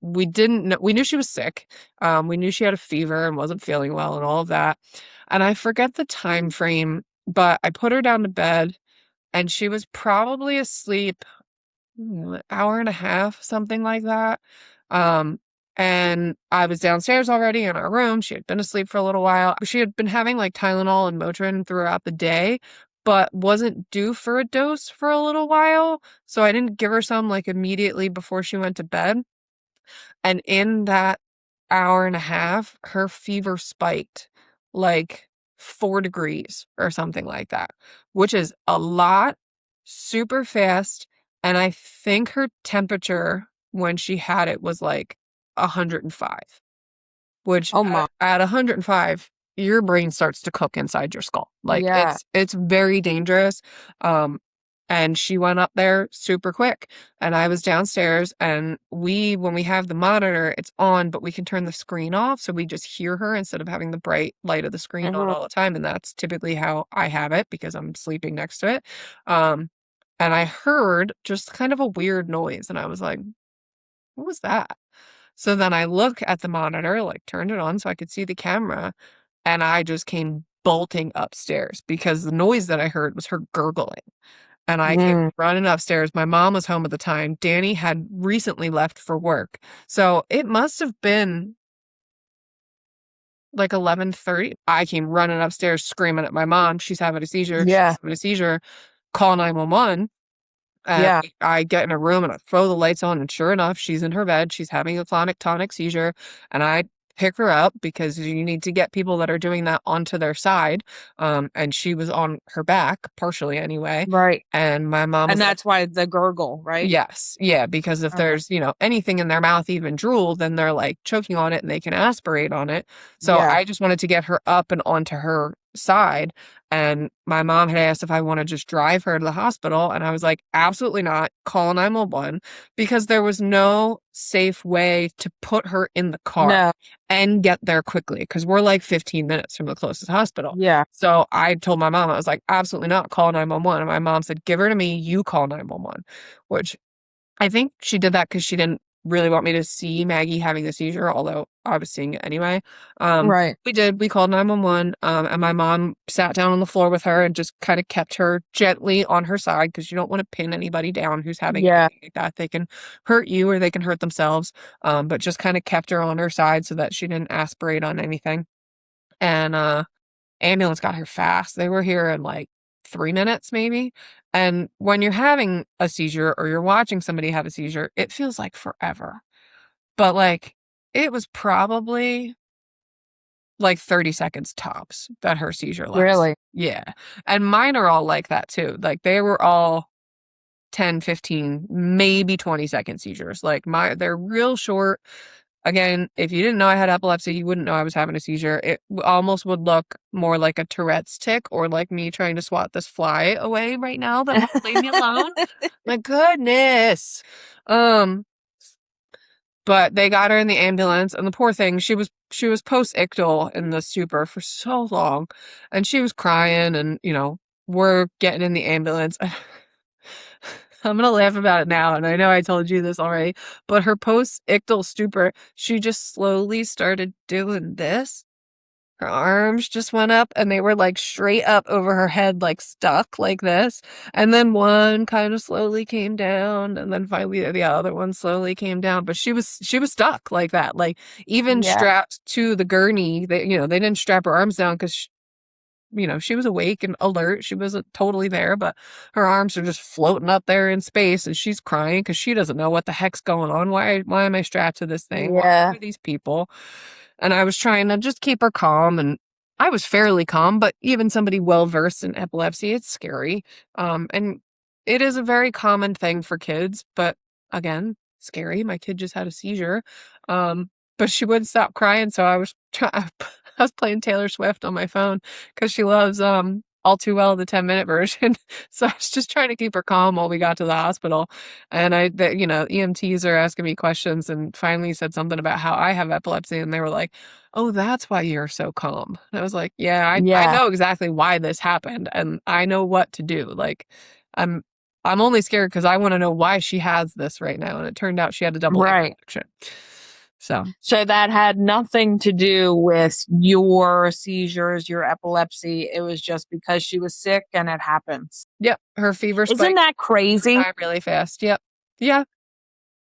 We didn't know, we knew she was sick. We knew she had a fever and wasn't feeling well and all of that. And I forget the time frame, but I put her down to bed and she was probably asleep hour and a half, something like that. And I was downstairs already in our room. She had been asleep for a little while. She had been having like Tylenol and Motrin throughout the day, but wasn't due for a dose for a little while. So I didn't give her some like immediately before she went to bed. And in that hour and a half, her fever spiked like 4 degrees or something like that, which is a lot, super fast. And I think her temperature when she had it was like 105, which Oh my. at 105, your brain starts to cook inside your skull. Like Yeah. it's very dangerous. And she went up there super quick and I was downstairs and when we have the monitor, it's on, but we can turn the screen off. So we just hear her instead of having the bright light of the screen on all the time. And that's typically how I have it because I'm sleeping next to it. And I heard just kind of a weird noise and I was like, what was that? So then I look at the monitor, like turned it on so I could see the camera, and I just came bolting upstairs because the noise that I heard was her gurgling. And I came running upstairs. My mom was home at the time. Danny had recently left for work. So it must have been like 11:30. I came running upstairs screaming at my mom. She's having a seizure. She's Yeah. having a seizure. Call 911. And Yeah. I get in her room and I throw the lights on, and sure enough, she's in her bed. She's having a clonic-tonic seizure, and I pick her up because you need to get people that are doing that onto their side. And she was on her back, partially anyway. Right. And my mom was And like, that's why the gurgle, right? yes, yeah, because if Okay. there's, anything in their mouth, even drool, then they're like choking on it and they can aspirate on it. So Yeah. I just wanted to get her up and onto her side. And my mom had asked if I want to just drive her to the hospital. And I was like, absolutely not. Call 911 because there was no safe way to put her in the car No. and get there quickly because we're like 15 minutes from the closest hospital. Yeah. So I told my mom, I was like, absolutely not. Call 911. And my mom said, give her to me. You call 911, which I think she did that because she didn't really want me to see Maggie having the seizure, although I was seeing it anyway. Right. We called 911, and my mom sat down on the floor with her and just kind of kept her gently on her side because you don't want to pin anybody down who's having Yeah. anything like that. They can hurt you or they can hurt themselves, but just kind of kept her on her side so that she didn't aspirate on anything. And ambulance got here fast. They were here in like 3 minutes maybe. And when you're having a seizure or you're watching somebody have a seizure, it feels like forever. But like it was probably like 30 seconds tops that her seizure lasted. Really? Yeah. And mine are all like that too. Like they were all 10, 15, maybe 20-second seizures. Like they're real short. Again, if you didn't know I had epilepsy, you wouldn't know I was having a seizure. It almost would look more like a Tourette's tick or like me trying to swat this fly away right now that won't leave me alone. My goodness. But they got her in the ambulance and the poor thing, she was post-ictal in the stupor for so long and she was crying and, we're getting in the ambulance. I'm gonna laugh about it now, and I know I told you this already, but her post-ictal stupor, she just slowly started doing this. Her arms just went up, and they were, like, straight up over her head, like, stuck like this, and then one kinda slowly came down, and then finally the other one slowly came down, but she was stuck like that, like, even Yeah. strapped to the gurney, they didn't strap her arms down 'cause she was awake and alert. She wasn't totally there, but her arms are just floating up there in space, and she's crying because she doesn't know what the heck's going on. Why am I strapped to this thing? Why Yeah. are these people? And I was trying to just keep her calm, and I was fairly calm, but even somebody well versed in epilepsy, it's scary. And it is a very common thing for kids, but again, scary. My kid just had a seizure. But she wouldn't stop crying, so I was playing Taylor Swift on my phone because she loves All Too Well, the 10-minute version. So I was just trying to keep her calm while we got to the hospital. And EMTs are asking me questions, and finally said something about how I have epilepsy, and they were like, "Oh, that's why you're so calm." And I was like, "Yeah, I Yeah. know exactly why this happened, and I know what to do. Like, I'm I'm only scared because I want to know why she has this right now." And it turned out she had a double ear Right. infection. So So that had nothing to do with your seizures, your epilepsy. It was just because she was sick and it happens. yep, her fever Isn't spiked that crazy? really fast. Yep. Yeah.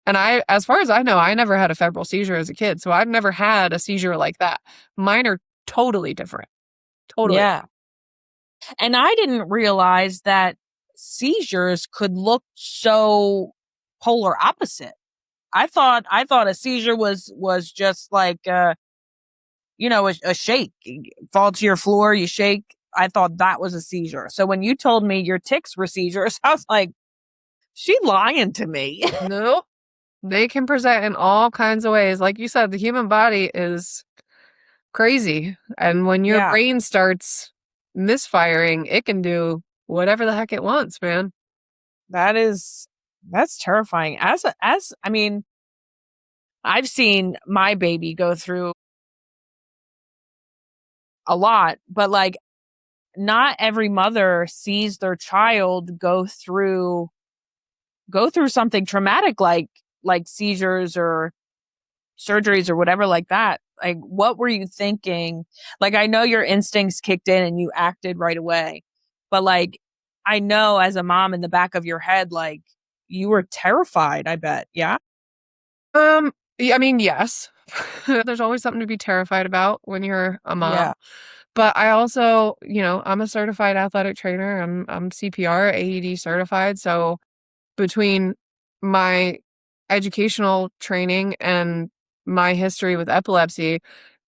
And as far as I know, I never had a febrile seizure as a kid, so I've never had a seizure like that. Mine are totally different. Totally. Yeah. And I didn't realize that seizures could look so polar opposite. I thought a seizure was just like a shake. You fall to your floor, you shake. I thought that was a seizure. So when you told me your tics were seizures, I was like, she lying to me. No, they can present in all kinds of ways. Like you said, the human body is crazy. And when your Yeah, brain starts misfiring, it can do whatever the heck it wants, man. that's terrifying. As I mean, I've seen my baby go through a lot, but like not every mother sees their child go through something traumatic like seizures or surgeries or whatever like that. Like, what were you thinking? Like, I know your instincts kicked in and you acted right away, but like, I know as a mom in the back of your head, like, you were terrified, I bet. Yeah. I mean, yes. There's always something to be terrified about when you're a mom. Yeah. But I also, I'm a certified athletic trainer. I'm CPR, AED certified. So between my educational training and my history with epilepsy,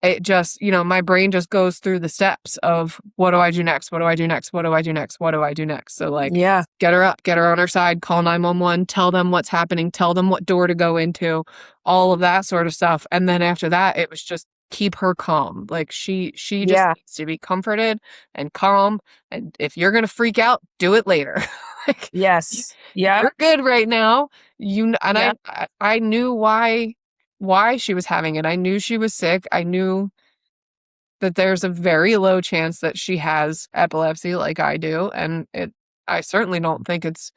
it just, my brain just goes through the steps of what do I do next? What do I do next? What do I do next? What do I do next? So, like, Yeah. get her up, get her on her side, call 911, tell them what's happening, tell them what door to go into, all of that sort of stuff. And then after that, it was just keep her calm. Like, she just Yeah. needs to be comforted and calm. And if you're going to freak out, do it later. Like, Yes. Yeah. you're good right now. And Yeah. I knew why she was having it. I knew she was sick. I knew that there's a very low chance that she has epilepsy like I do, and I certainly don't think it's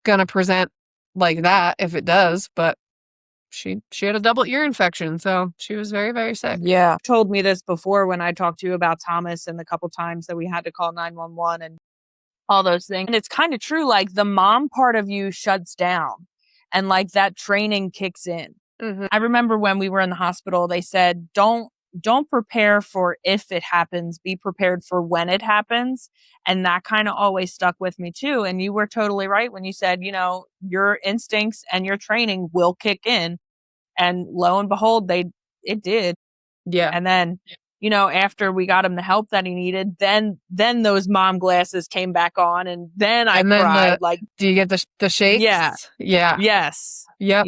gonna present like that if it does, but she had a double ear infection, so she was very, very sick. Yeah. Told me this before when I talked to you about Thomas and the couple times that we had to call 911 and all those things. And it's kind of true. Like the mom part of you shuts down and like that training kicks in. Mhm. I remember when we were in the hospital, they said, don't prepare for if it happens, be prepared for when it happens. And that kind of always stuck with me too. And you were totally right when you said, your instincts and your training will kick in. And lo and behold, it did. Yeah, And then, after we got him the help that he needed, then those mom glasses came back on and then I and then cried like, do you get the yeah, shakes? Yeah. yes. Yep.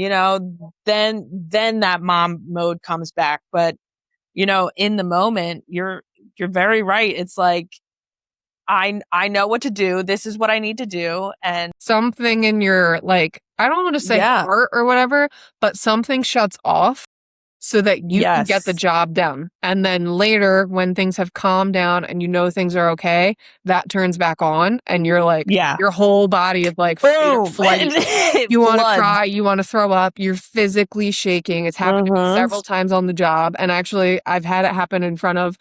Then that mom mode comes back. But, in the moment, you're very right. It's like I know what to do. This is what I need to do. And Something in your, like, I don't wanna say yeah, heart or whatever, but something shuts off. so that you can get the Yes. job done. And then later, when things have calmed down and you know things are okay, that turns back on, and you're like, Yeah. your whole body is like Boom. flight. It You want to floods. cry, you want to throw up, you're physically shaking. It's happened to me several times on the job. And actually, I've had it happen in front of,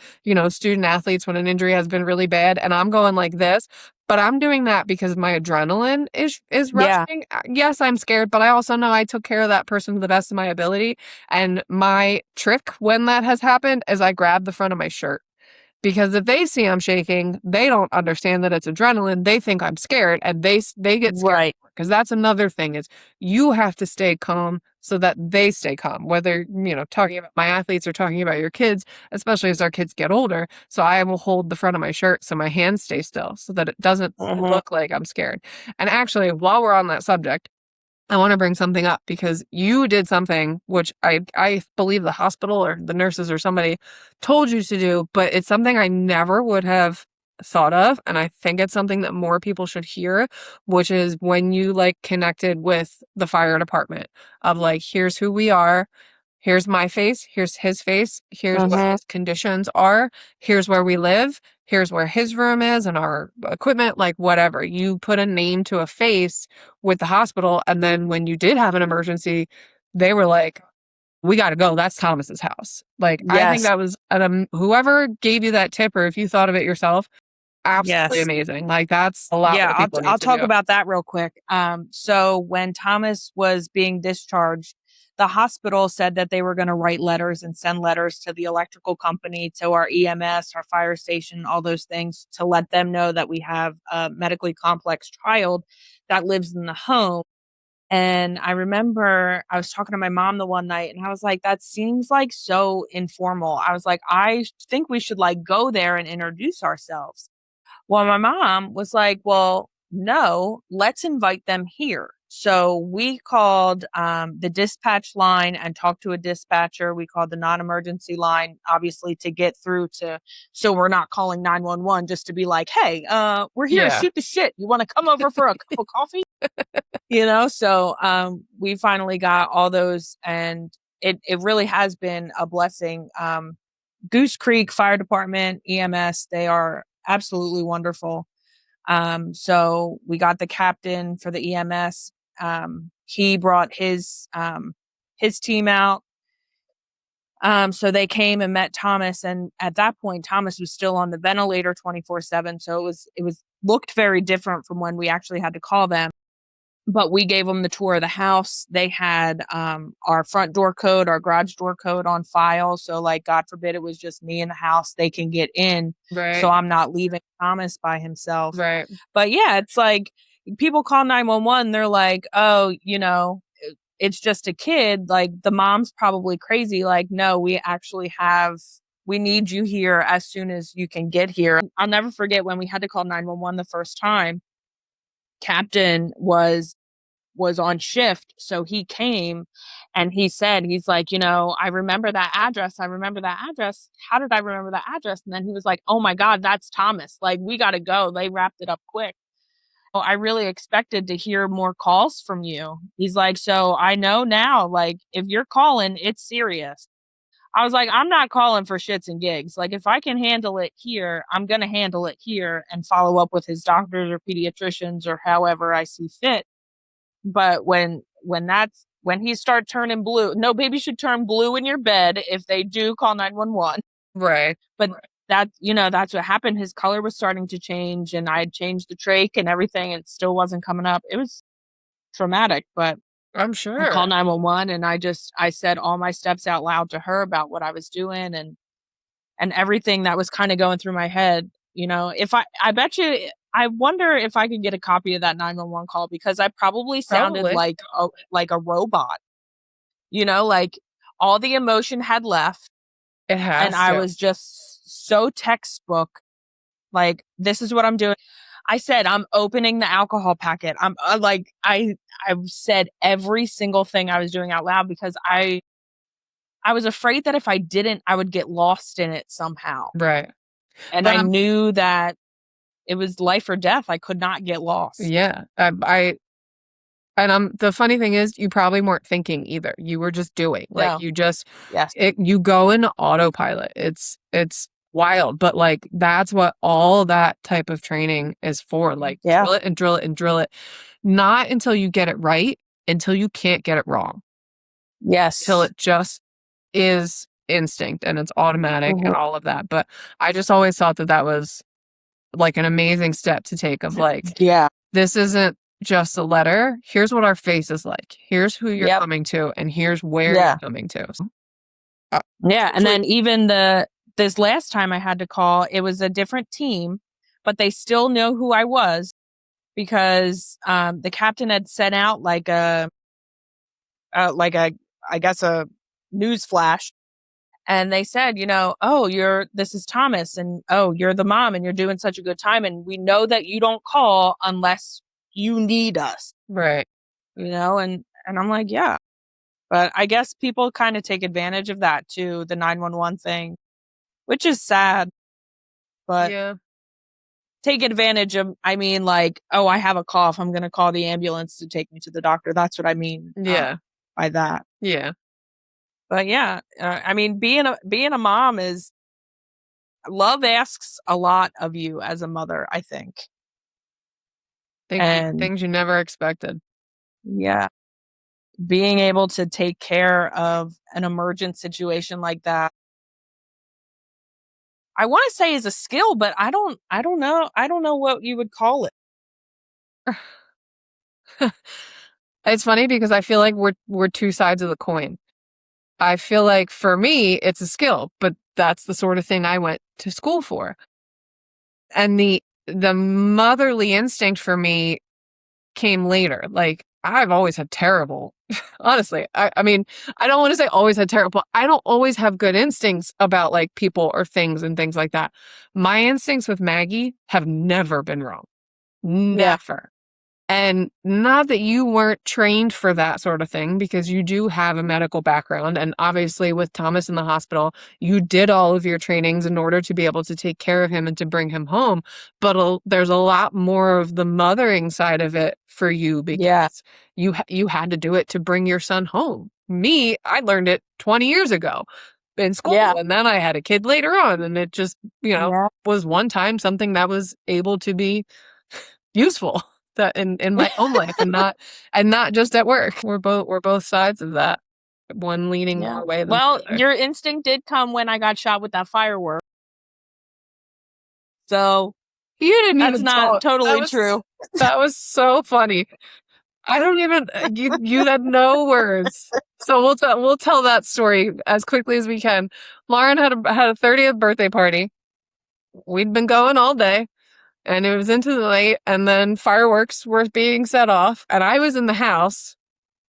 student athletes when an injury has been really bad. And I'm going like this, but I'm doing that because my adrenaline is Yeah. rushing. Yes, I'm scared, but I also know I took care of that person to the best of my ability. And my trick when that has happened is I grab the front of my shirt. Because if they see I'm shaking, they don't understand that it's adrenaline. They think I'm scared, and they get scared. Right. Because that's another thing, is you have to stay calm so that they stay calm. Whether, talking about my athletes or talking about your kids, especially as our kids get older. So I will hold the front of my shirt so my hands stay still so that it doesn't look like I'm scared. And actually, while we're on that subject, I want to bring something up because you did something which I believe the hospital or the nurses or somebody told you to do, but it's something I never would have thought of. And I think it's something that more people should hear, which is when you connected with the fire department of here's who we are. Here's my face, here's his face, here's what his conditions are, here's where we live, here's where his room is and our equipment, whatever. You put a name to a face with the hospital. And then when you did have an emergency, they were like, we got to go. That's Thomas's house. I think Yes. that was whoever gave you that tip, or if you thought of it yourself, absolutely Yes. amazing. That's a lot Yeah, more people I'll need to talk do. about that real quick. So when Thomas was being discharged, the hospital said that they were going to write letters and send letters to the electrical company, to our EMS, our fire station, all those things, to let them know that we have a medically complex child that lives in the home. And I remember I was talking to my mom the one night, and I was like, that seems like so informal. I was like, I think we should go there and introduce ourselves. Well, my mom was like, well, no, let's invite them here. So we called the dispatch line and talked to a dispatcher. We called the non-emergency line, obviously, to get through so we're not calling 911 just to be like, hey, we're here to shoot the shit. You want to come over for a cup of coffee? So we finally got all those, and it really has been a blessing. Goose Creek Fire Department, EMS, they are absolutely wonderful. So we got the captain for the EMS. He brought his team out. So they came and met Thomas, and at that point, Thomas was still on the ventilator 24/7. So it was looked very different from when we actually had to call them. But we gave them the tour of the house. They had our front door code, our garage door code on file. So, God forbid it was just me in the house, they can get in. Right. So I'm not leaving Thomas by himself. Right. But yeah, it's people call 911. They're like, oh, it's just a kid. The mom's probably crazy. No, we actually we need you here as soon as you can get here. I'll never forget when we had to call 911 the first time. Captain was on shift, so he came and he said, he's like, I remember that address. I remember that address. How did I remember that address? And then he was like, oh my God, that's Thomas. We got to go. They wrapped it up quick. Well, I really expected to hear more calls from you. He's like, so I know now, if you're calling, it's serious. I was like, I'm not calling for shits and gigs. If I can handle it here, I'm going to handle it here and follow up with his doctors or pediatricians or however I see fit. But when he start turning blue, no baby should turn blue in your bed if they do call 911. Right. But that's what happened. His color was starting to change, and I had changed the trach and everything, and it still wasn't coming up. It was traumatic, but I'm I sure. called 911, and I said all my steps out loud to her about what I was doing and everything that was kind of going through my head. If I bet you, I wonder if I could get a copy of that 911 call, because I probably sounded like a robot. All the emotion had left. It has and I was just so textbook. This is what I'm doing. I said, I'm opening the alcohol packet. I'm I said every single thing I was doing out loud, because I was afraid that if I didn't, I would get lost in it somehow. Right. And But I knew that it was life or death. I could not get lost. Yeah. And the funny thing is, you probably weren't thinking either. You were just doing. Like No. you just Yes. you go into autopilot. It's wild, but like that's what all that type of training is for. Like Yeah. drill it and drill it and drill it. Not until you get it right, until you can't get it wrong. Yes. Till it just is instinct and it's automatic Mhm. and all of that. But I just always thought that was like an amazing step to take of like, Yeah. this isn't just a letter. Here's what our face is like. Here's who you're Yep. coming to, and here's where Yeah. you're coming to. Yeah. And then even this last time I had to call, it was a different team, but they still know who I was because the captain had sent out like a I guess a news flash. And they said, oh, this is Thomas, and oh, you're the mom, and you're doing such a good time, and we know that you don't call unless you need us, Right. and I'm like, yeah, but I guess people kind of take advantage of that too, the 911 thing, which is sad, but Yeah. take advantage of, I mean, like, oh, I have a cough, I'm gonna call the ambulance to take me to the doctor. That's what I mean. Yeah. By that. Yeah. But yeah, I mean, being a mom is love asks a lot of you as a mother, I think. Things you never expected. Yeah. Being able to take care of an emergent situation like that, I want to say is a skill, but I don't know. I don't know what you would call it. It's funny because I feel like we're two sides of the coin. I feel like for me, it's a skill, but that's the sort of thing I went to school for. And the motherly instinct for me came later. Like I've always had terrible, honestly. I mean, I don't want to say always had terrible. I don't always have good instincts about like people or things and things like that. My instincts with Maggie have never been wrong. Never. And not that you weren't trained for that sort of thing, because you do have a medical background. And obviously, with Thomas in the hospital, you did all of your trainings in order to be able to take care of him and to bring him home. But there's a lot more of the mothering side of it for you because you had to do it to bring your son home. Me, I learned it 20 years ago in school. Yeah. And then I had a kid later on. And it just, was one time something that was able to be useful. That in my own life and not just at work. We're both sides of that. One leaning more way than the other. Your instinct did come when I got shot with that firework. So you didn't that's even not totally true. That was so funny. I don't even you had no words. So we'll tell that story as quickly as we can. Lauren had a 30th birthday party. We'd been going all day. And it was into the night, and then fireworks were being set off, and I was in the house.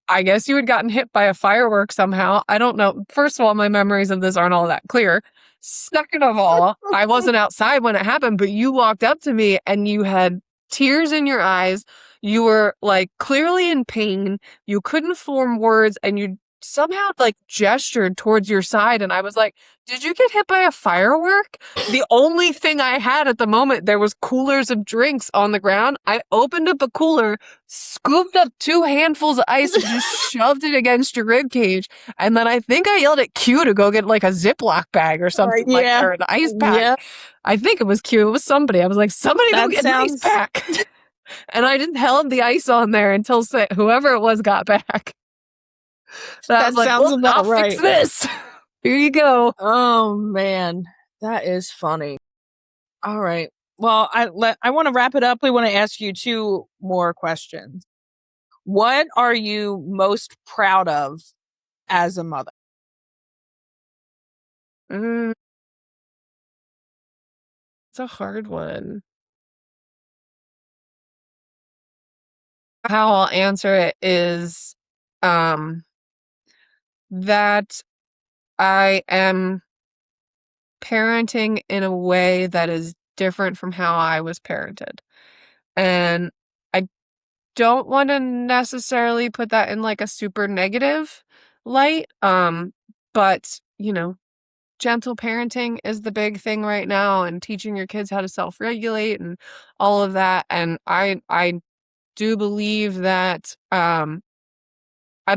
I guess you had gotten hit by a firework somehow. I don't know. First of all, my memories of this aren't all that clear. Second of all, I wasn't outside when it happened, but you walked up to me and you had tears in your eyes. You were like clearly in pain. You couldn't form words, and you somehow like gestured towards your side. And I was like, did you get hit by a firework? The only thing I had at the moment, there was coolers of drinks on the ground. I opened up a cooler, scooped up 2 handfuls of ice and just shoved it against your rib cage. And then I think I yelled at Q to go get like a Ziploc bag or something like that, or an ice pack. Yeah. I think it was Q. It was somebody. I was like, somebody go get an ice pack. And I just held the ice on there until whoever it was got back. That sounds about I'll right. Fix this. Here you go. Oh man, that is funny. All right. Well, I want to wrap it up. We want to ask you 2 more questions. What are you most proud of as a mother? It's a hard one. How I'll answer it is that I am parenting in a way that is different from how I was parented. And I don't want to necessarily put that in like a super negative light. But gentle parenting is the big thing right now, and teaching your kids how to self-regulate and all of that. And I do believe that I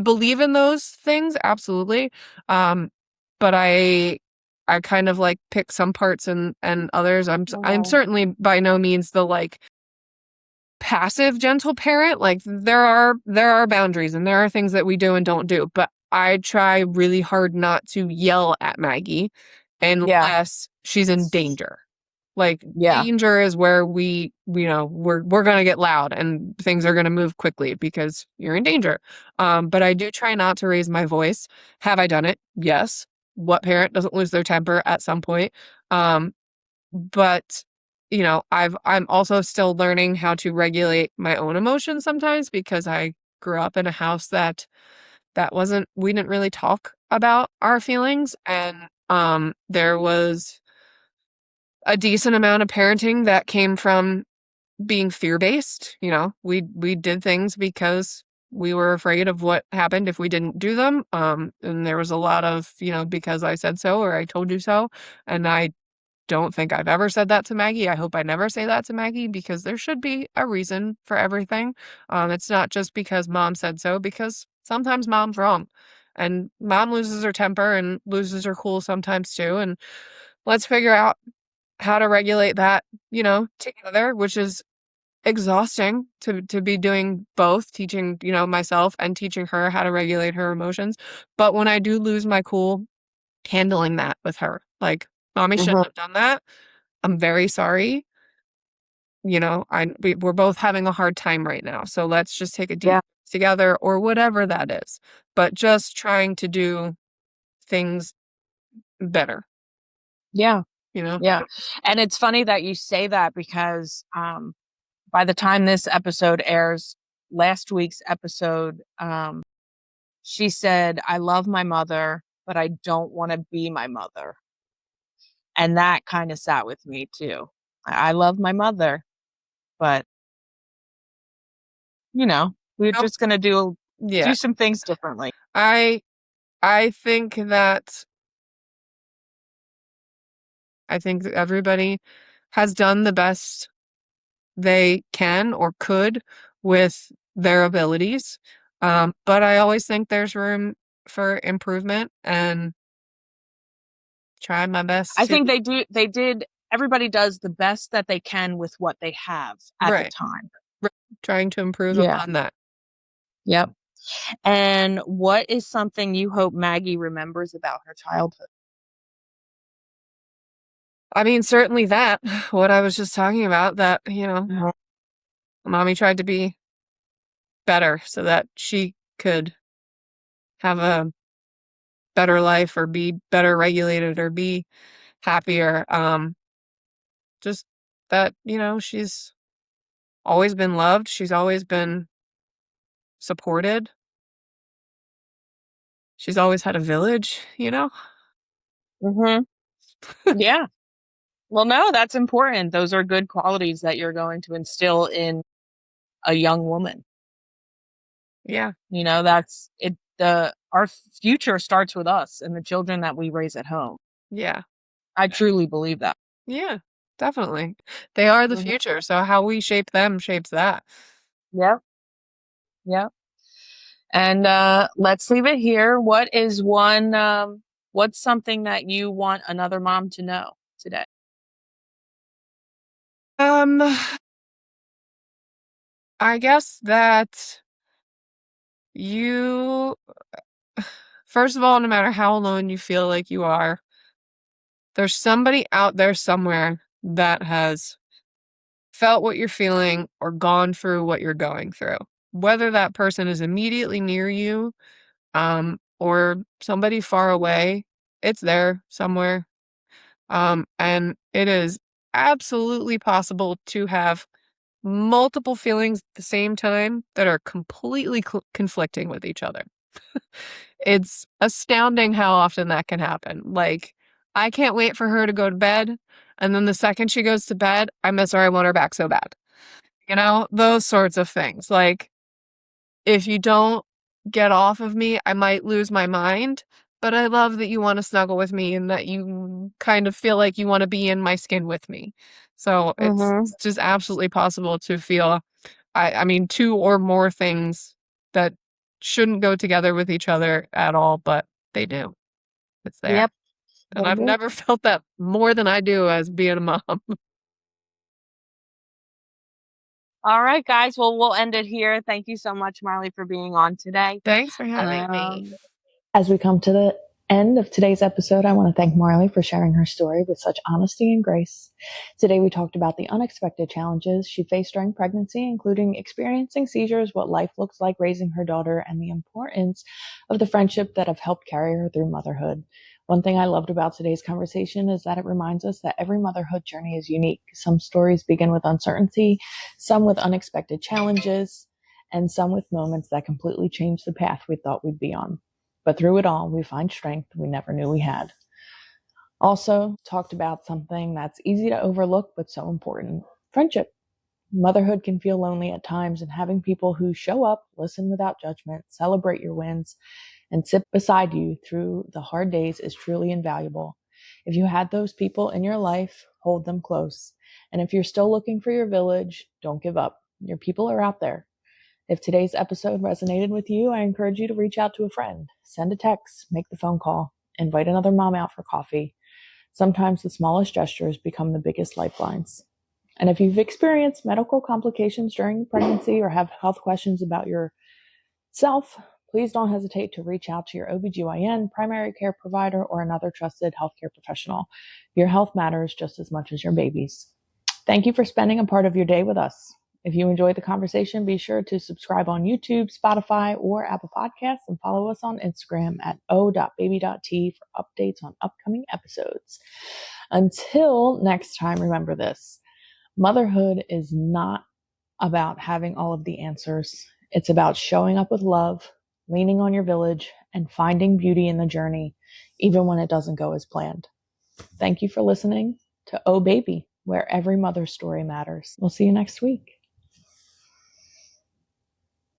believe in those things, absolutely. But I kind of like pick some parts and others. I'm Mhm. certainly by no means the like passive gentle parent. Like there are boundaries and there are things that we do and don't do, but I try really hard not to yell at Maggie Yeah. unless she's in danger. Like Yeah. danger is where we're going to get loud and things are going to move quickly because you're in danger. But I do try not to raise my voice. Have I done it? Yes. What parent doesn't lose their temper at some point? But I'm also still learning how to regulate my own emotions sometimes because I grew up in a house that wasn't we didn't really talk about our feelings, and there was a decent amount of parenting that came from being fear-based. We did things because we were afraid of what happened if we didn't do them. And there was a lot of, because I said so or I told you so. And I don't think I've ever said that to Maggie. I hope I never say that to Maggie because there should be a reason for everything. It's not just because mom said so, because sometimes mom's wrong. And mom loses her temper and loses her cool sometimes too. And let's figure out how to regulate that, together, which is exhausting to be doing both, teaching, myself and teaching her how to regulate her emotions. But when I do lose my cool, handling that with her, like, mommy shouldn't Mhm. have done that. I'm very sorry. We're both having a hard time right now. So let's just take a deep Yeah. breath together or whatever that is. But just trying to do things better, Yeah. you know? Yeah. And it's funny that you say that because by the time this episode airs, last week's episode, she said, I love my mother, but I don't want to be my mother. And that kind of sat with me too. I love my mother, but we're Nope. just gonna do Yeah. some things differently. I I think that that everybody has done the best they can or could with their abilities. But I always think there's room for improvement and try my best I to think they did everybody does the best that they can with what they have at the right, time. right, trying to improve Yeah. upon that. Yep. And what is something you hope Maggie remembers about her childhood? I mean, certainly that, what I was just talking about, that, Mhm. mommy tried to be better so that she could have a better life or be better regulated or be happier. Just that, she's always been loved. She's always been supported. She's always had a village. Mhm. Yeah. Well, no, that's important. Those are good qualities that you're going to instill in a young woman. Yeah. That's it. Our future starts with us and the children that we raise at home. Yeah. I truly believe that. Yeah. Definitely. They are the Mhm. future. So how we shape them shapes that. Yep. Yep. And let's leave it here. What's something that you want another mom to know today? Um, I guess that you, first of all, no matter how alone you feel like you are, there's somebody out there somewhere that has felt what you're feeling or gone through what you're going through. Whether that person is immediately near you, or somebody far away, it's there somewhere. And it is absolutely possible to have multiple feelings at the same time that are completely conflicting with each other. It's astounding how often that can happen. Like, I can't wait for her to go to bed. And then the second she goes to bed, I miss her. I want her back so bad. Those sorts of things. Like, if you don't get off of me, I might lose my mind. But I love that you want to snuggle with me and that you kind of feel like you want to be in my skin with me. So it's Mhm. just absolutely possible to feel I mean, two or more things that shouldn't go together with each other at all, but they do. It's there. Yep. And Very I've good. never felt that more than I do as being a mom. All right, guys. Well, we'll end it here. Thank you so much, Marley, for being on today. Thanks for having me. As we come to the end of today's episode, I want to thank Marley for sharing her story with such honesty and grace. Today, we talked about the unexpected challenges she faced during pregnancy, including experiencing seizures, what life looks like raising her daughter, and the importance of the friendship that have helped carry her through motherhood. One thing I loved about today's conversation is that it reminds us that every motherhood journey is unique. Some stories begin with uncertainty, some with unexpected challenges, and some with moments that completely change the path we thought we'd be on. But through it all, we find strength we never knew we had. Also, talked about something that's easy to overlook but so important: friendship. Motherhood can feel lonely at times, and having people who show up, listen without judgment, celebrate your wins, and sit beside you through the hard days is truly invaluable. If you had those people in your life, hold them close. And if you're still looking for your village, don't give up. Your people are out there. If today's episode resonated with you, I encourage you to reach out to a friend, send a text, make the phone call, invite another mom out for coffee. Sometimes the smallest gestures become the biggest lifelines. And if you've experienced medical complications during pregnancy or have health questions about yourself, please don't hesitate to reach out to your OBGYN, primary care provider, or another trusted healthcare professional. Your health matters just as much as your baby's. Thank you for spending a part of your day with us. If you enjoyed the conversation, be sure to subscribe on YouTube, Spotify, or Apple Podcasts, and follow us on Instagram at o.baby.t for updates on upcoming episodes. Until next time, remember this: motherhood is not about having all of the answers. It's about showing up with love, leaning on your village, and finding beauty in the journey, even when it doesn't go as planned. Thank you for listening to Oh Baby, where every mother's story matters. We'll see you next week.